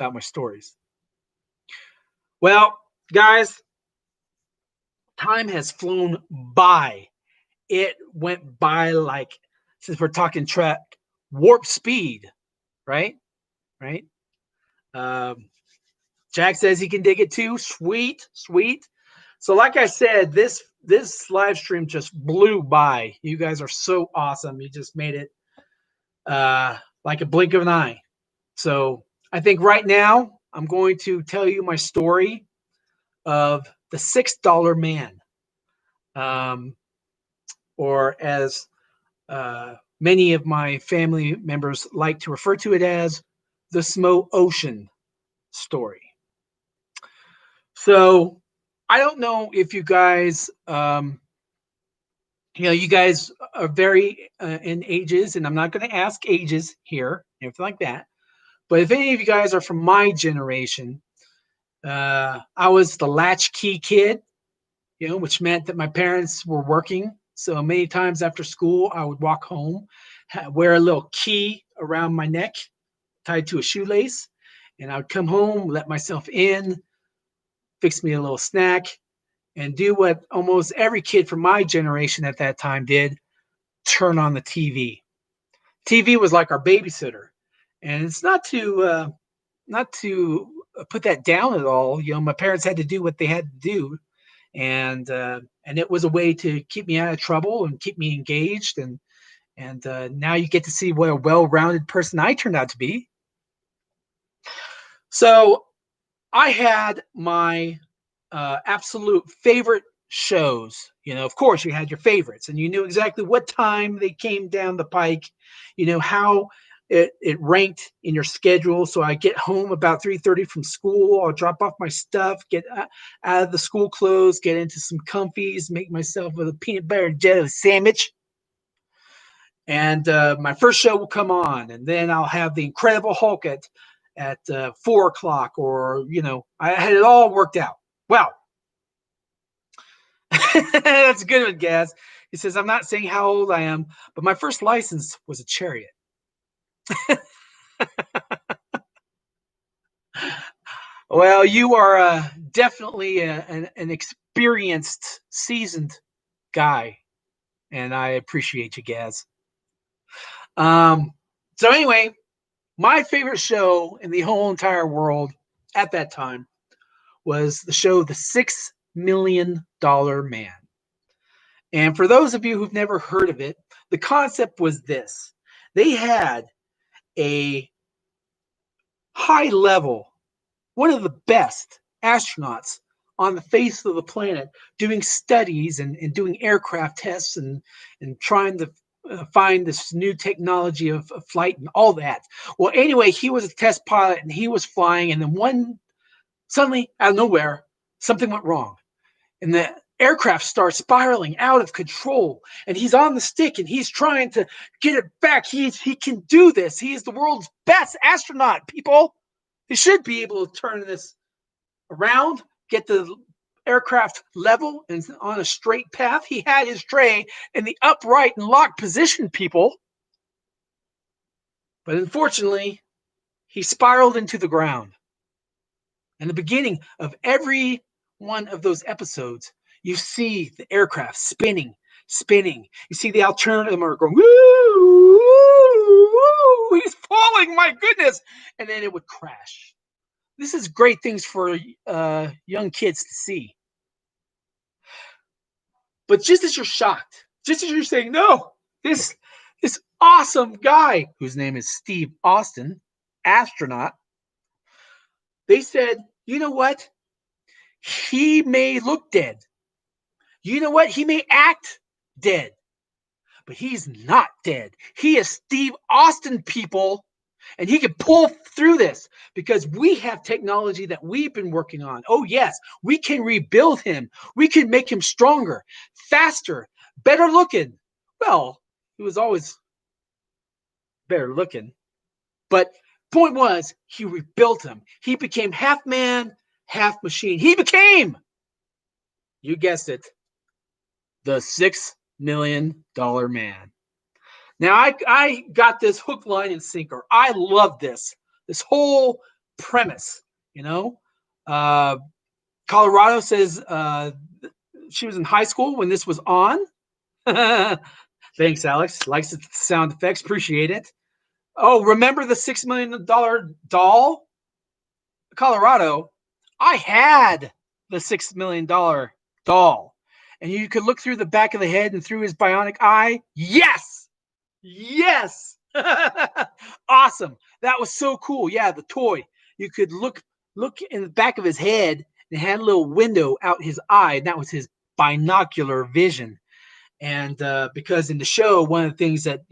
my stories. Well, guys, time has flown by. It went by like, since we're talking track, warp speed, right? Right. Um, Jack says he can dig it too. Sweet, sweet. So, like I said, this live stream just blew by. You guys are so awesome. You just made it like a blink of an eye. So, I think right now I'm going to tell you my story of the $6 man, um, or as many of my family members like to refer to it as, the Smo'Ocean Story. So I don't know if you guys, you guys are very in ages, and I'm not going to ask ages here, anything like that. But if any of you guys are from my generation, I was the latchkey kid, which meant that my parents were working. So many times after school, I would walk home, wear a little key around my neck, tied to a shoelace, and I would come home, let myself in, fix me a little snack, and do what almost every kid from my generation at that time did: turn on the TV. TV was like our babysitter, and it's not to put that down at all. My parents had to do what they had to do, and it was a way to keep me out of trouble and keep me engaged. And now you get to see what a well-rounded person I turned out to be. So I had my absolute favorite shows. Of course, you had your favorites, and you knew exactly what time they came down the pike. How it ranked in your schedule. So I get home about 3:30 from school. I'll drop off my stuff, get out of the school clothes, get into some comfies, make myself a peanut butter and jelly sandwich. And my first show will come on, and then I'll have the Incredible Hulk at 4 o'clock, or I had it all worked out. Well, that's a good one, Gaz. He says, I'm not saying how old I am, but my first license was a chariot. Well, you are definitely an experienced, seasoned guy, and I appreciate you, Gaz. So anyway, my favorite show in the whole entire world at that time was the show The $6 Million Man. And for those of you who've never heard of it, the concept was this: they had a high level, one of the best astronauts on the face of the planet, doing studies and doing aircraft tests and trying to find this new technology of flight and all that. Well, anyway, he was a test pilot and he was flying, and then suddenly out of nowhere, something went wrong. And the aircraft starts spiraling out of control, and he's on the stick and he's trying to get it back. He can do this. He is the world's best astronaut, people. He should be able to turn this around, get the aircraft level and on a straight path. He had his tray in the upright and locked position, people. But unfortunately, he spiraled into the ground. And the beginning of every one of those episodes, you see the aircraft spinning. You see the alternative are going, woo, woo, he's falling, my goodness. And then it would crash. This is great things for young kids to see. But just as you're shocked, just as you're saying, no, this awesome guy, whose name is Steve Austin, astronaut, they said, you know what? He may look dead. You know what? He may act dead, but he's not dead. He is Steve Austin, people, and he can pull through this because we have technology that we've been working on. Oh, yes, we can rebuild him. We can make him stronger, faster, better looking. Well, he was always better looking, but point was, he rebuilt him. He became half man, half machine. He became, you guessed it, the $6 million man. Now, I got this hook, line, and sinker. I love this whole premise, you know. Colorado says she was in high school when this was on. Thanks, Alex. Likes the sound effects. Appreciate it. Oh, remember the $6 million doll? Colorado. I had the $6 million doll. And you could look through the back of the head and through his bionic eye. Yes. Yes. Awesome. That was so cool. Yeah, the toy. You could look in the back of his head and had a little window out his eye. And that was his binocular vision. And because in the show, one of the things that,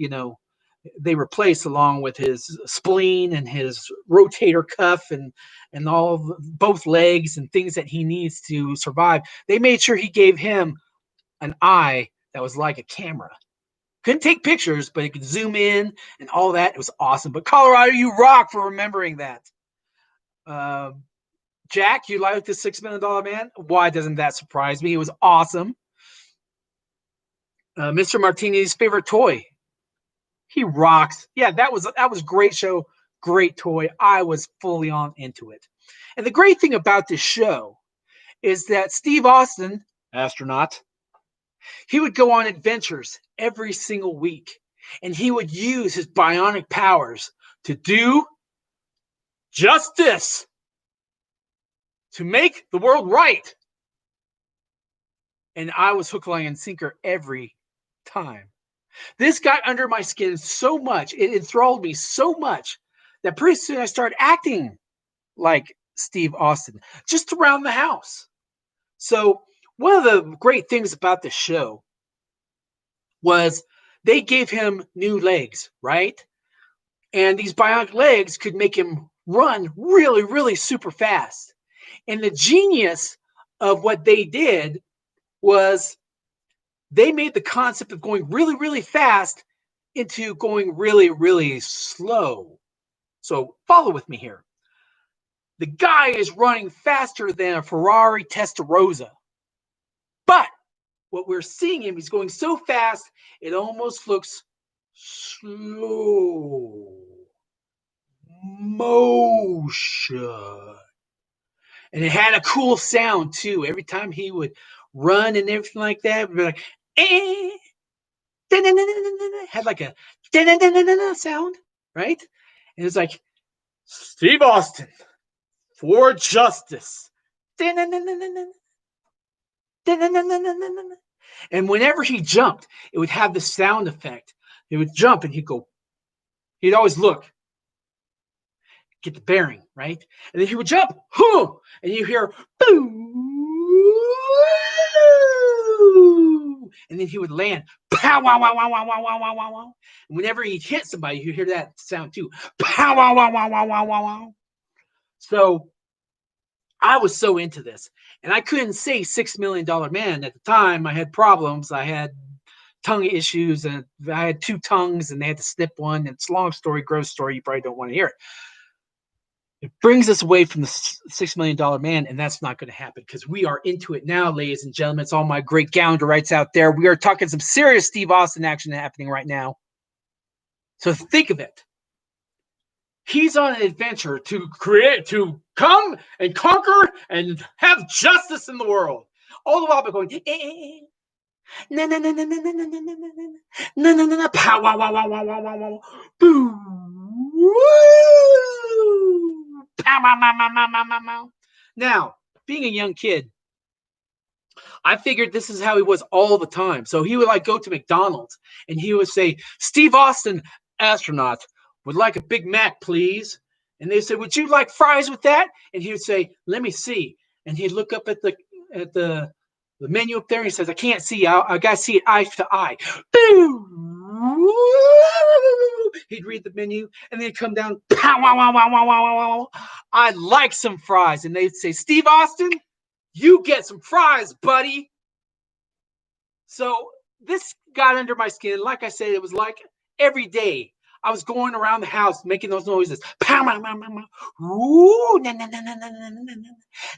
they replaced, along with his spleen and his rotator cuff and both legs and things that he needs to survive, they made sure he gave him an eye that was like a camera. Couldn't take pictures, but it could zoom in and all that. It was awesome. But Colorado, you rock for remembering that. Jack, you like the $6 million man? Why doesn't that surprise me? It was awesome. Mr. Martini's favorite toy. He rocks. Yeah, that was a great show, great toy. I was fully on into it. And the great thing about this show is that Steve Austin, astronaut, he would go on adventures every single week, and he would use his bionic powers to do justice, to make the world right. And I was hook, line, and sinker every time. This got under my skin so much, it enthralled me so much, that pretty soon I started acting like Steve Austin, just around the house. So one of the great things about this show was they gave him new legs, right? And these bionic legs could make him run really, really super fast. And the genius of what they did was they made the concept of going really, really fast into going really, really slow. So follow with me here. The guy is running faster than a Ferrari Testarossa. But what we're seeing him, he's going so fast, it almost looks slow motion. And it had a cool sound too. Every time he would run and everything like that, we'd be like, had like a sound, right? And it's like, Steve Austin for justice. And whenever he jumped, it would have the sound effect. He would jump and he'd always look, get the bearing, right? And then he would jump, and you hear, boom. And then he would land, pow, wow, wow, wow, wow, wow, wow, wow, wow, wow. And whenever he hit somebody, you hear that sound too, pow, wow, wow, wow, wow, wow, wow, wow. So I was so into this, and I couldn't say $6 million man at the time. I had problems. I had tongue issues, and I had two tongues, and they had to snip one. It's a long story, gross story. You probably don't want to hear it. It brings us away from the $6 million man, and that's not going to happen because we are into it now, ladies and gentlemen. It's all my great Gallonderites out there. We are talking some serious Steve Austin action happening right now. So think of it. He's on an adventure to come and conquer and have justice in the world. All the while by going, no, no, no, no, no, no, no, no, no, no, no, no, no, pow, wow, wow, wow, wow, wow, wow, wow, boom, woo, pow, wow, wow, wow, wow, wow, wow. Now, being a young kid, I figured this is how he was all the time. So he would like go to McDonald's and he would say, Steve Austin, astronaut, would like a Big Mac, please. And they said, would you like fries with that? And he would say, let me see. And he'd look up at the menu up there. And he says, I can't see. I got to see it eye to eye. Boom. He'd read the menu and then he'd come down. Pow, wow, wow, wow, wow, wow, wow. I'd like some fries. And they'd say, Steve Austin, you get some fries, buddy. So this got under my skin. Like I said, it was like every day I was going around the house making those noises. Pow, pow, pow, pow, pow. Ooh, na, na, na, na, na, na,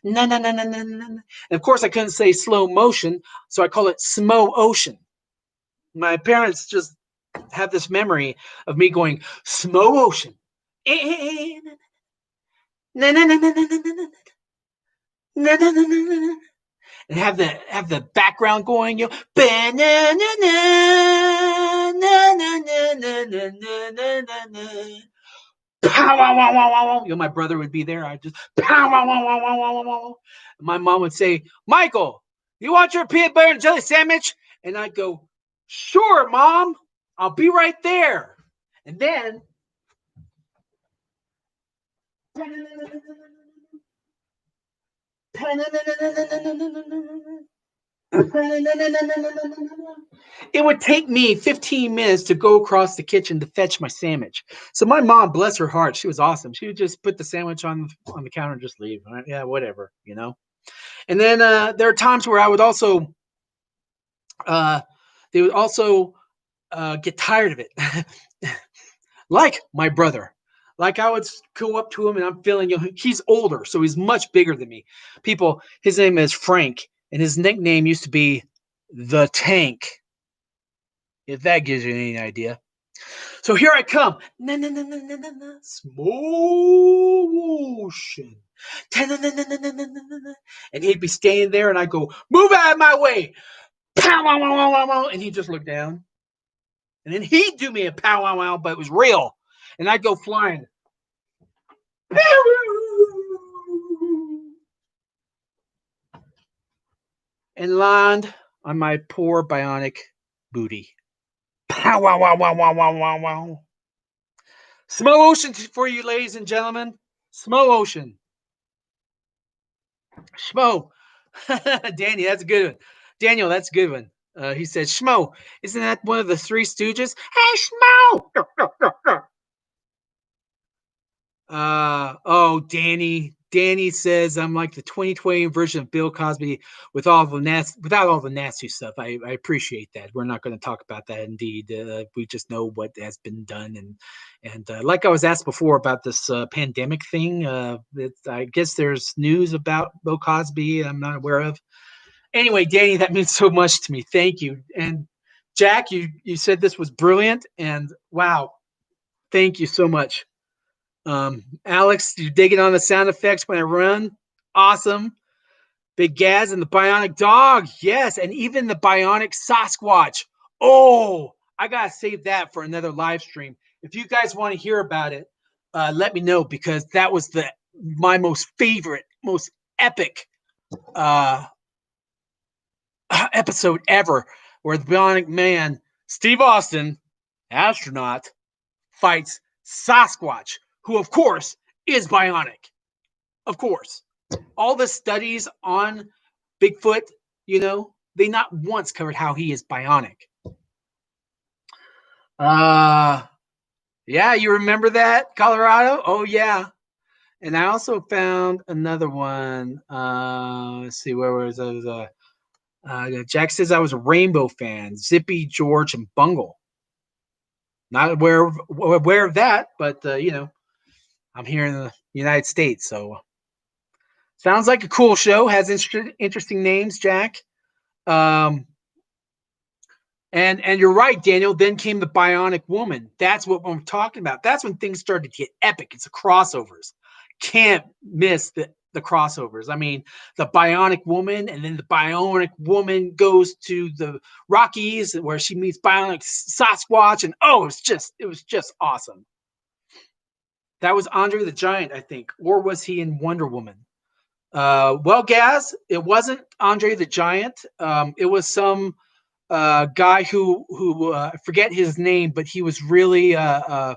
na, na, na, na, na, na. And of course, I couldn't say slow motion, so I call it Smo'Ocean. My parents just have this memory of me going Smo'Ocean. Na, na, na, na, na, na, na, na, na, na, na, na. And have the background going, you know, pow, wow, wow, wow, wow, wow. You know, my brother would be there. I just pow, wow, wow, wow, wow, wow, wow, wow. My mom would say, Michael, you want your peanut butter and jelly sandwich? And I'd go, sure, Mom, I'll be right there. And then it would take me 15 minutes to go across the kitchen to fetch my sandwich. So my mom, bless her heart, she was awesome. She would just put the sandwich on the counter and just leave. Yeah, whatever, you know. And then there are times where I would also they would also get tired of it, like my brother. Like I would go up to him and I'm feeling, you know, he's older, so he's much bigger than me. People, his name is Frank, and his nickname used to be the Tank. If that gives you any idea. So here I come. Na, na, na, na, na, na, na. Smo'Ocean. Na, na, na, na, na, na, na, na. And he'd be standing there, and I'd go, move out of my way. Pow, wow, wow, wow, wow, wow. And he'd just look down. And then he'd do me a pow, wow, wow, but it was real. And I'd go flying. And land on my poor bionic booty. Pow, wow, wow, wow, wow, wow, wow, wow. Smo'Ocean for you, ladies and gentlemen. Smo'Ocean. Schmo. Danny, that's a good one. Daniel, that's a good one. He said, Schmo, isn't that one of the Three Stooges? Hey, Schmo! Oh, Danny. Danny says I'm like the 2020 version of Bill Cosby with all the without all the nasty stuff. I appreciate that. We're not going to talk about that. Indeed, we just know what has been done, and like I was asked before about this pandemic thing. I guess there's news about Bill Cosby I'm not aware of. Anyway, Danny, that means so much to me. Thank you. And Jack, you said this was brilliant, and wow, thank you so much. Alex, you digging on the sound effects when I run? Awesome. Big Gaz and the bionic dog. Yes. And even the bionic Sasquatch. Oh, I got to save that for another live stream. If you guys want to hear about it, let me know because that was my most favorite, most epic uh, episode ever where the bionic man, Steve Austin, astronaut, fights Sasquatch, who, of course, is bionic. Of course. All the studies on Bigfoot, you know, they not once covered how he is bionic. Yeah, you remember that, Colorado? Oh, yeah. And I also found another one. Let's see, where was those? Jack says I was a Rainbow fan. Zippy, George, and Bungle. Not aware of that, but you know, I'm here in the United States, so sounds like a cool show. Has interesting names, Jack. Um, and you're right, Daniel. Then came the Bionic Woman. That's what I'm talking about. That's when things started to get epic. It's the crossovers. Can't miss the crossovers. I mean, the Bionic Woman, and then the Bionic Woman goes to the Rockies where she meets Bionic Sasquatch, and oh, it was just awesome. That was Andre the Giant, I think, or was he in Wonder Woman? Well, Gaz, it wasn't Andre the Giant. It was some guy who I forget his name, but he was really a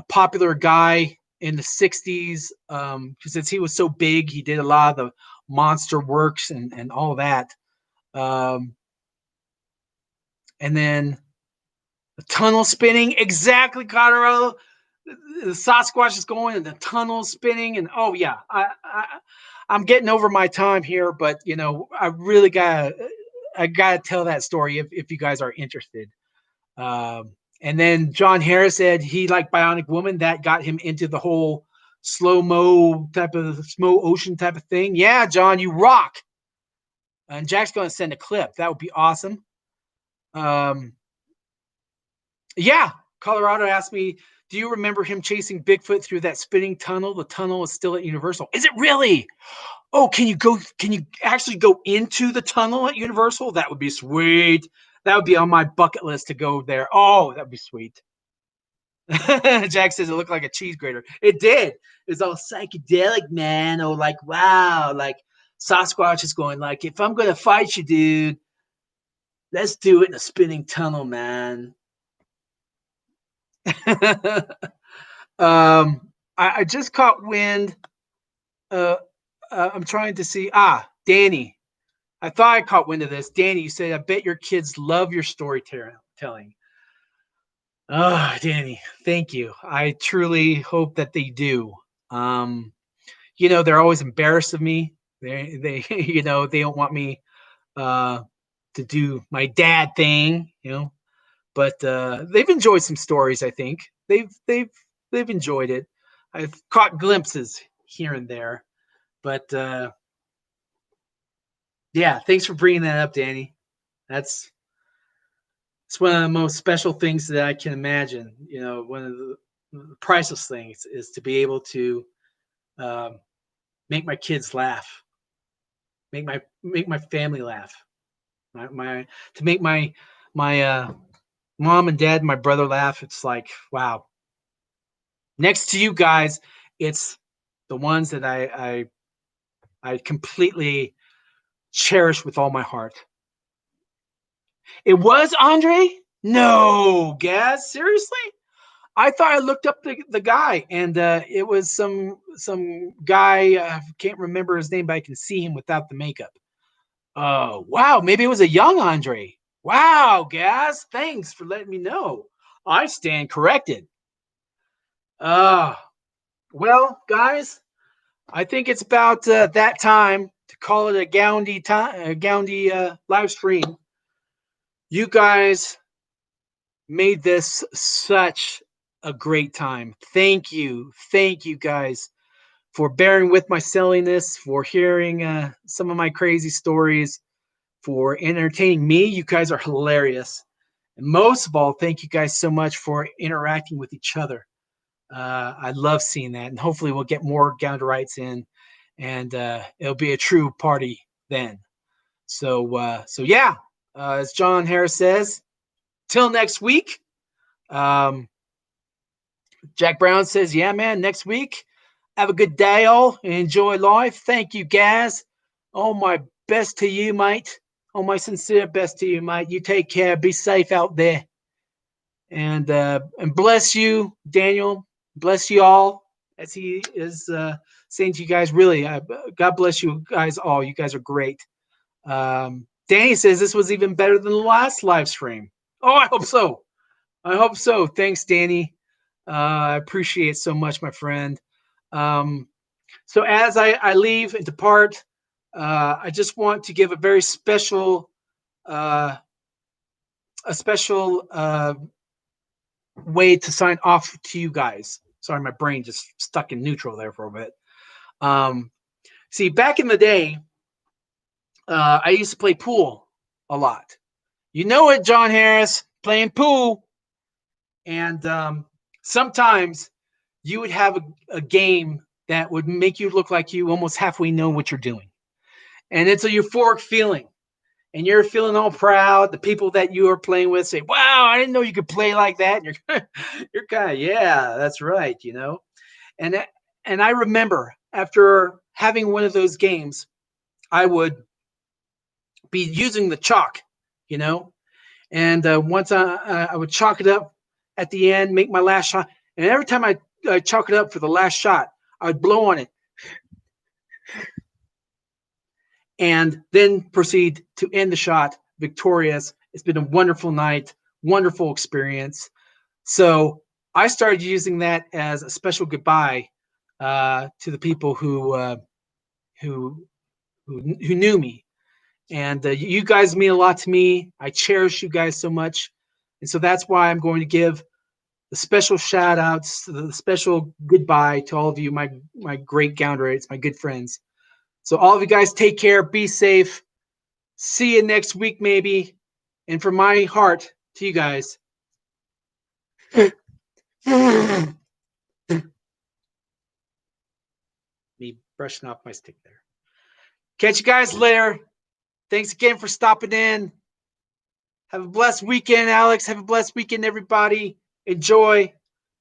popular guy in the '60s since he was so big. He did a lot of the monster works and all that. And then the tunnel spinning, exactly, Colorado. The Sasquatch is going and the tunnel spinning, and oh yeah, I'm getting over my time here, but you know, I gotta tell that story if you guys are interested. And then John Harris said he liked Bionic Woman. That got him into the whole slow-mo type of Smo'Ocean type of thing. Yeah, John, you rock. And Jack's going to send a clip. That would be awesome. Yeah, Colorado asked me, do you remember him chasing Bigfoot through that spinning tunnel? The tunnel is still at Universal. Is it really? Oh, can you actually go into the tunnel at Universal? That would be sweet. That would be on my bucket list to go there. Oh, that'd be sweet. Jack says it looked like a cheese grater. It did. It's all psychedelic, man. Oh, like, wow. Like Sasquatch is going like, if I'm going to fight you, dude, let's do it in a spinning tunnel, man. I just caught wind. I'm trying to see. Danny. I thought I caught wind of this. Danny, you said, I bet your kids love your storytelling. Oh, Danny, thank you. I truly hope that they do. They're always embarrassed of me. They they don't want me to do my dad thing, but they've enjoyed some stories. I think they've enjoyed it. I've caught glimpses here and there, but yeah, thanks for bringing that up, Danny. It's one of the most special things that I can imagine. One of the priceless things is to be able to make my kids laugh, make my family laugh, to make my mom and dad, and my brother laugh. It's like, wow. Next to you guys, it's the ones that I completely cherish with all my heart. It was Andre? No, Gaz, seriously? I thought I looked up the guy, and it was some guy. I can't remember his name, but I can see him without the makeup. Oh, wow. Maybe it was a young Andre. Wow, Gaz. Thanks for letting me know. I stand corrected. Well, guys, I think it's about that time to call it a Goundy live stream. You guys made this such a great time. Thank you guys for bearing with my silliness, for hearing some of my crazy stories, for entertaining me. You guys are hilarious. And most of all, thank you guys so much for interacting with each other. I love seeing that, and hopefully we'll get more Gounderites in, and it'll be a true party then. So yeah, as John Harris says, till next week. Jack Brown says, yeah, man, next week. Have a good day, all. Enjoy life. Thank you, guys. All my best to you, mate. All my sincere best to you, mate. You take care. Be safe out there. And bless you, Daniel. Bless you all, as he is saying to you guys. Really, God bless you guys all. You guys are great. Danny says this was even better than the last live stream. Oh, I hope so. I hope so. Thanks, Danny. I appreciate it so much, my friend. So as I leave and depart, I just want to give a very special, way to sign off to you guys. Sorry, my brain just stuck in neutral there for a bit. See, back in the day, I used to play pool a lot. You know it, John Harris, playing pool. And sometimes you would have a game that would make you look like you almost halfway know what you're doing. And it's a euphoric feeling. And you're feeling all proud. The people that you are playing with say, wow, I didn't know you could play like that. And you're kind of, yeah, that's right, And I remember after having one of those games, I would be using the chalk, and once I would chalk it up at the end, make my last shot. And every time I chalk it up for the last shot, I would blow on it and then proceed to end the shot victorious. It's been a wonderful night, wonderful experience. So I started using that as a special goodbye to the people who knew me. And you guys mean a lot to me. I cherish you guys so much. And so that's why I'm going to give the special shout outs, the special goodbye to all of you, my great Gounderates, my good friends. So all of you guys take care, be safe. See you next week, maybe. And from my heart to you guys. Me brushing off my stick there. Catch you guys later. Thanks again for stopping in. Have a blessed weekend, Alex. Have a blessed weekend, everybody. Enjoy.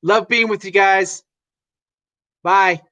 Love being with you guys. Bye.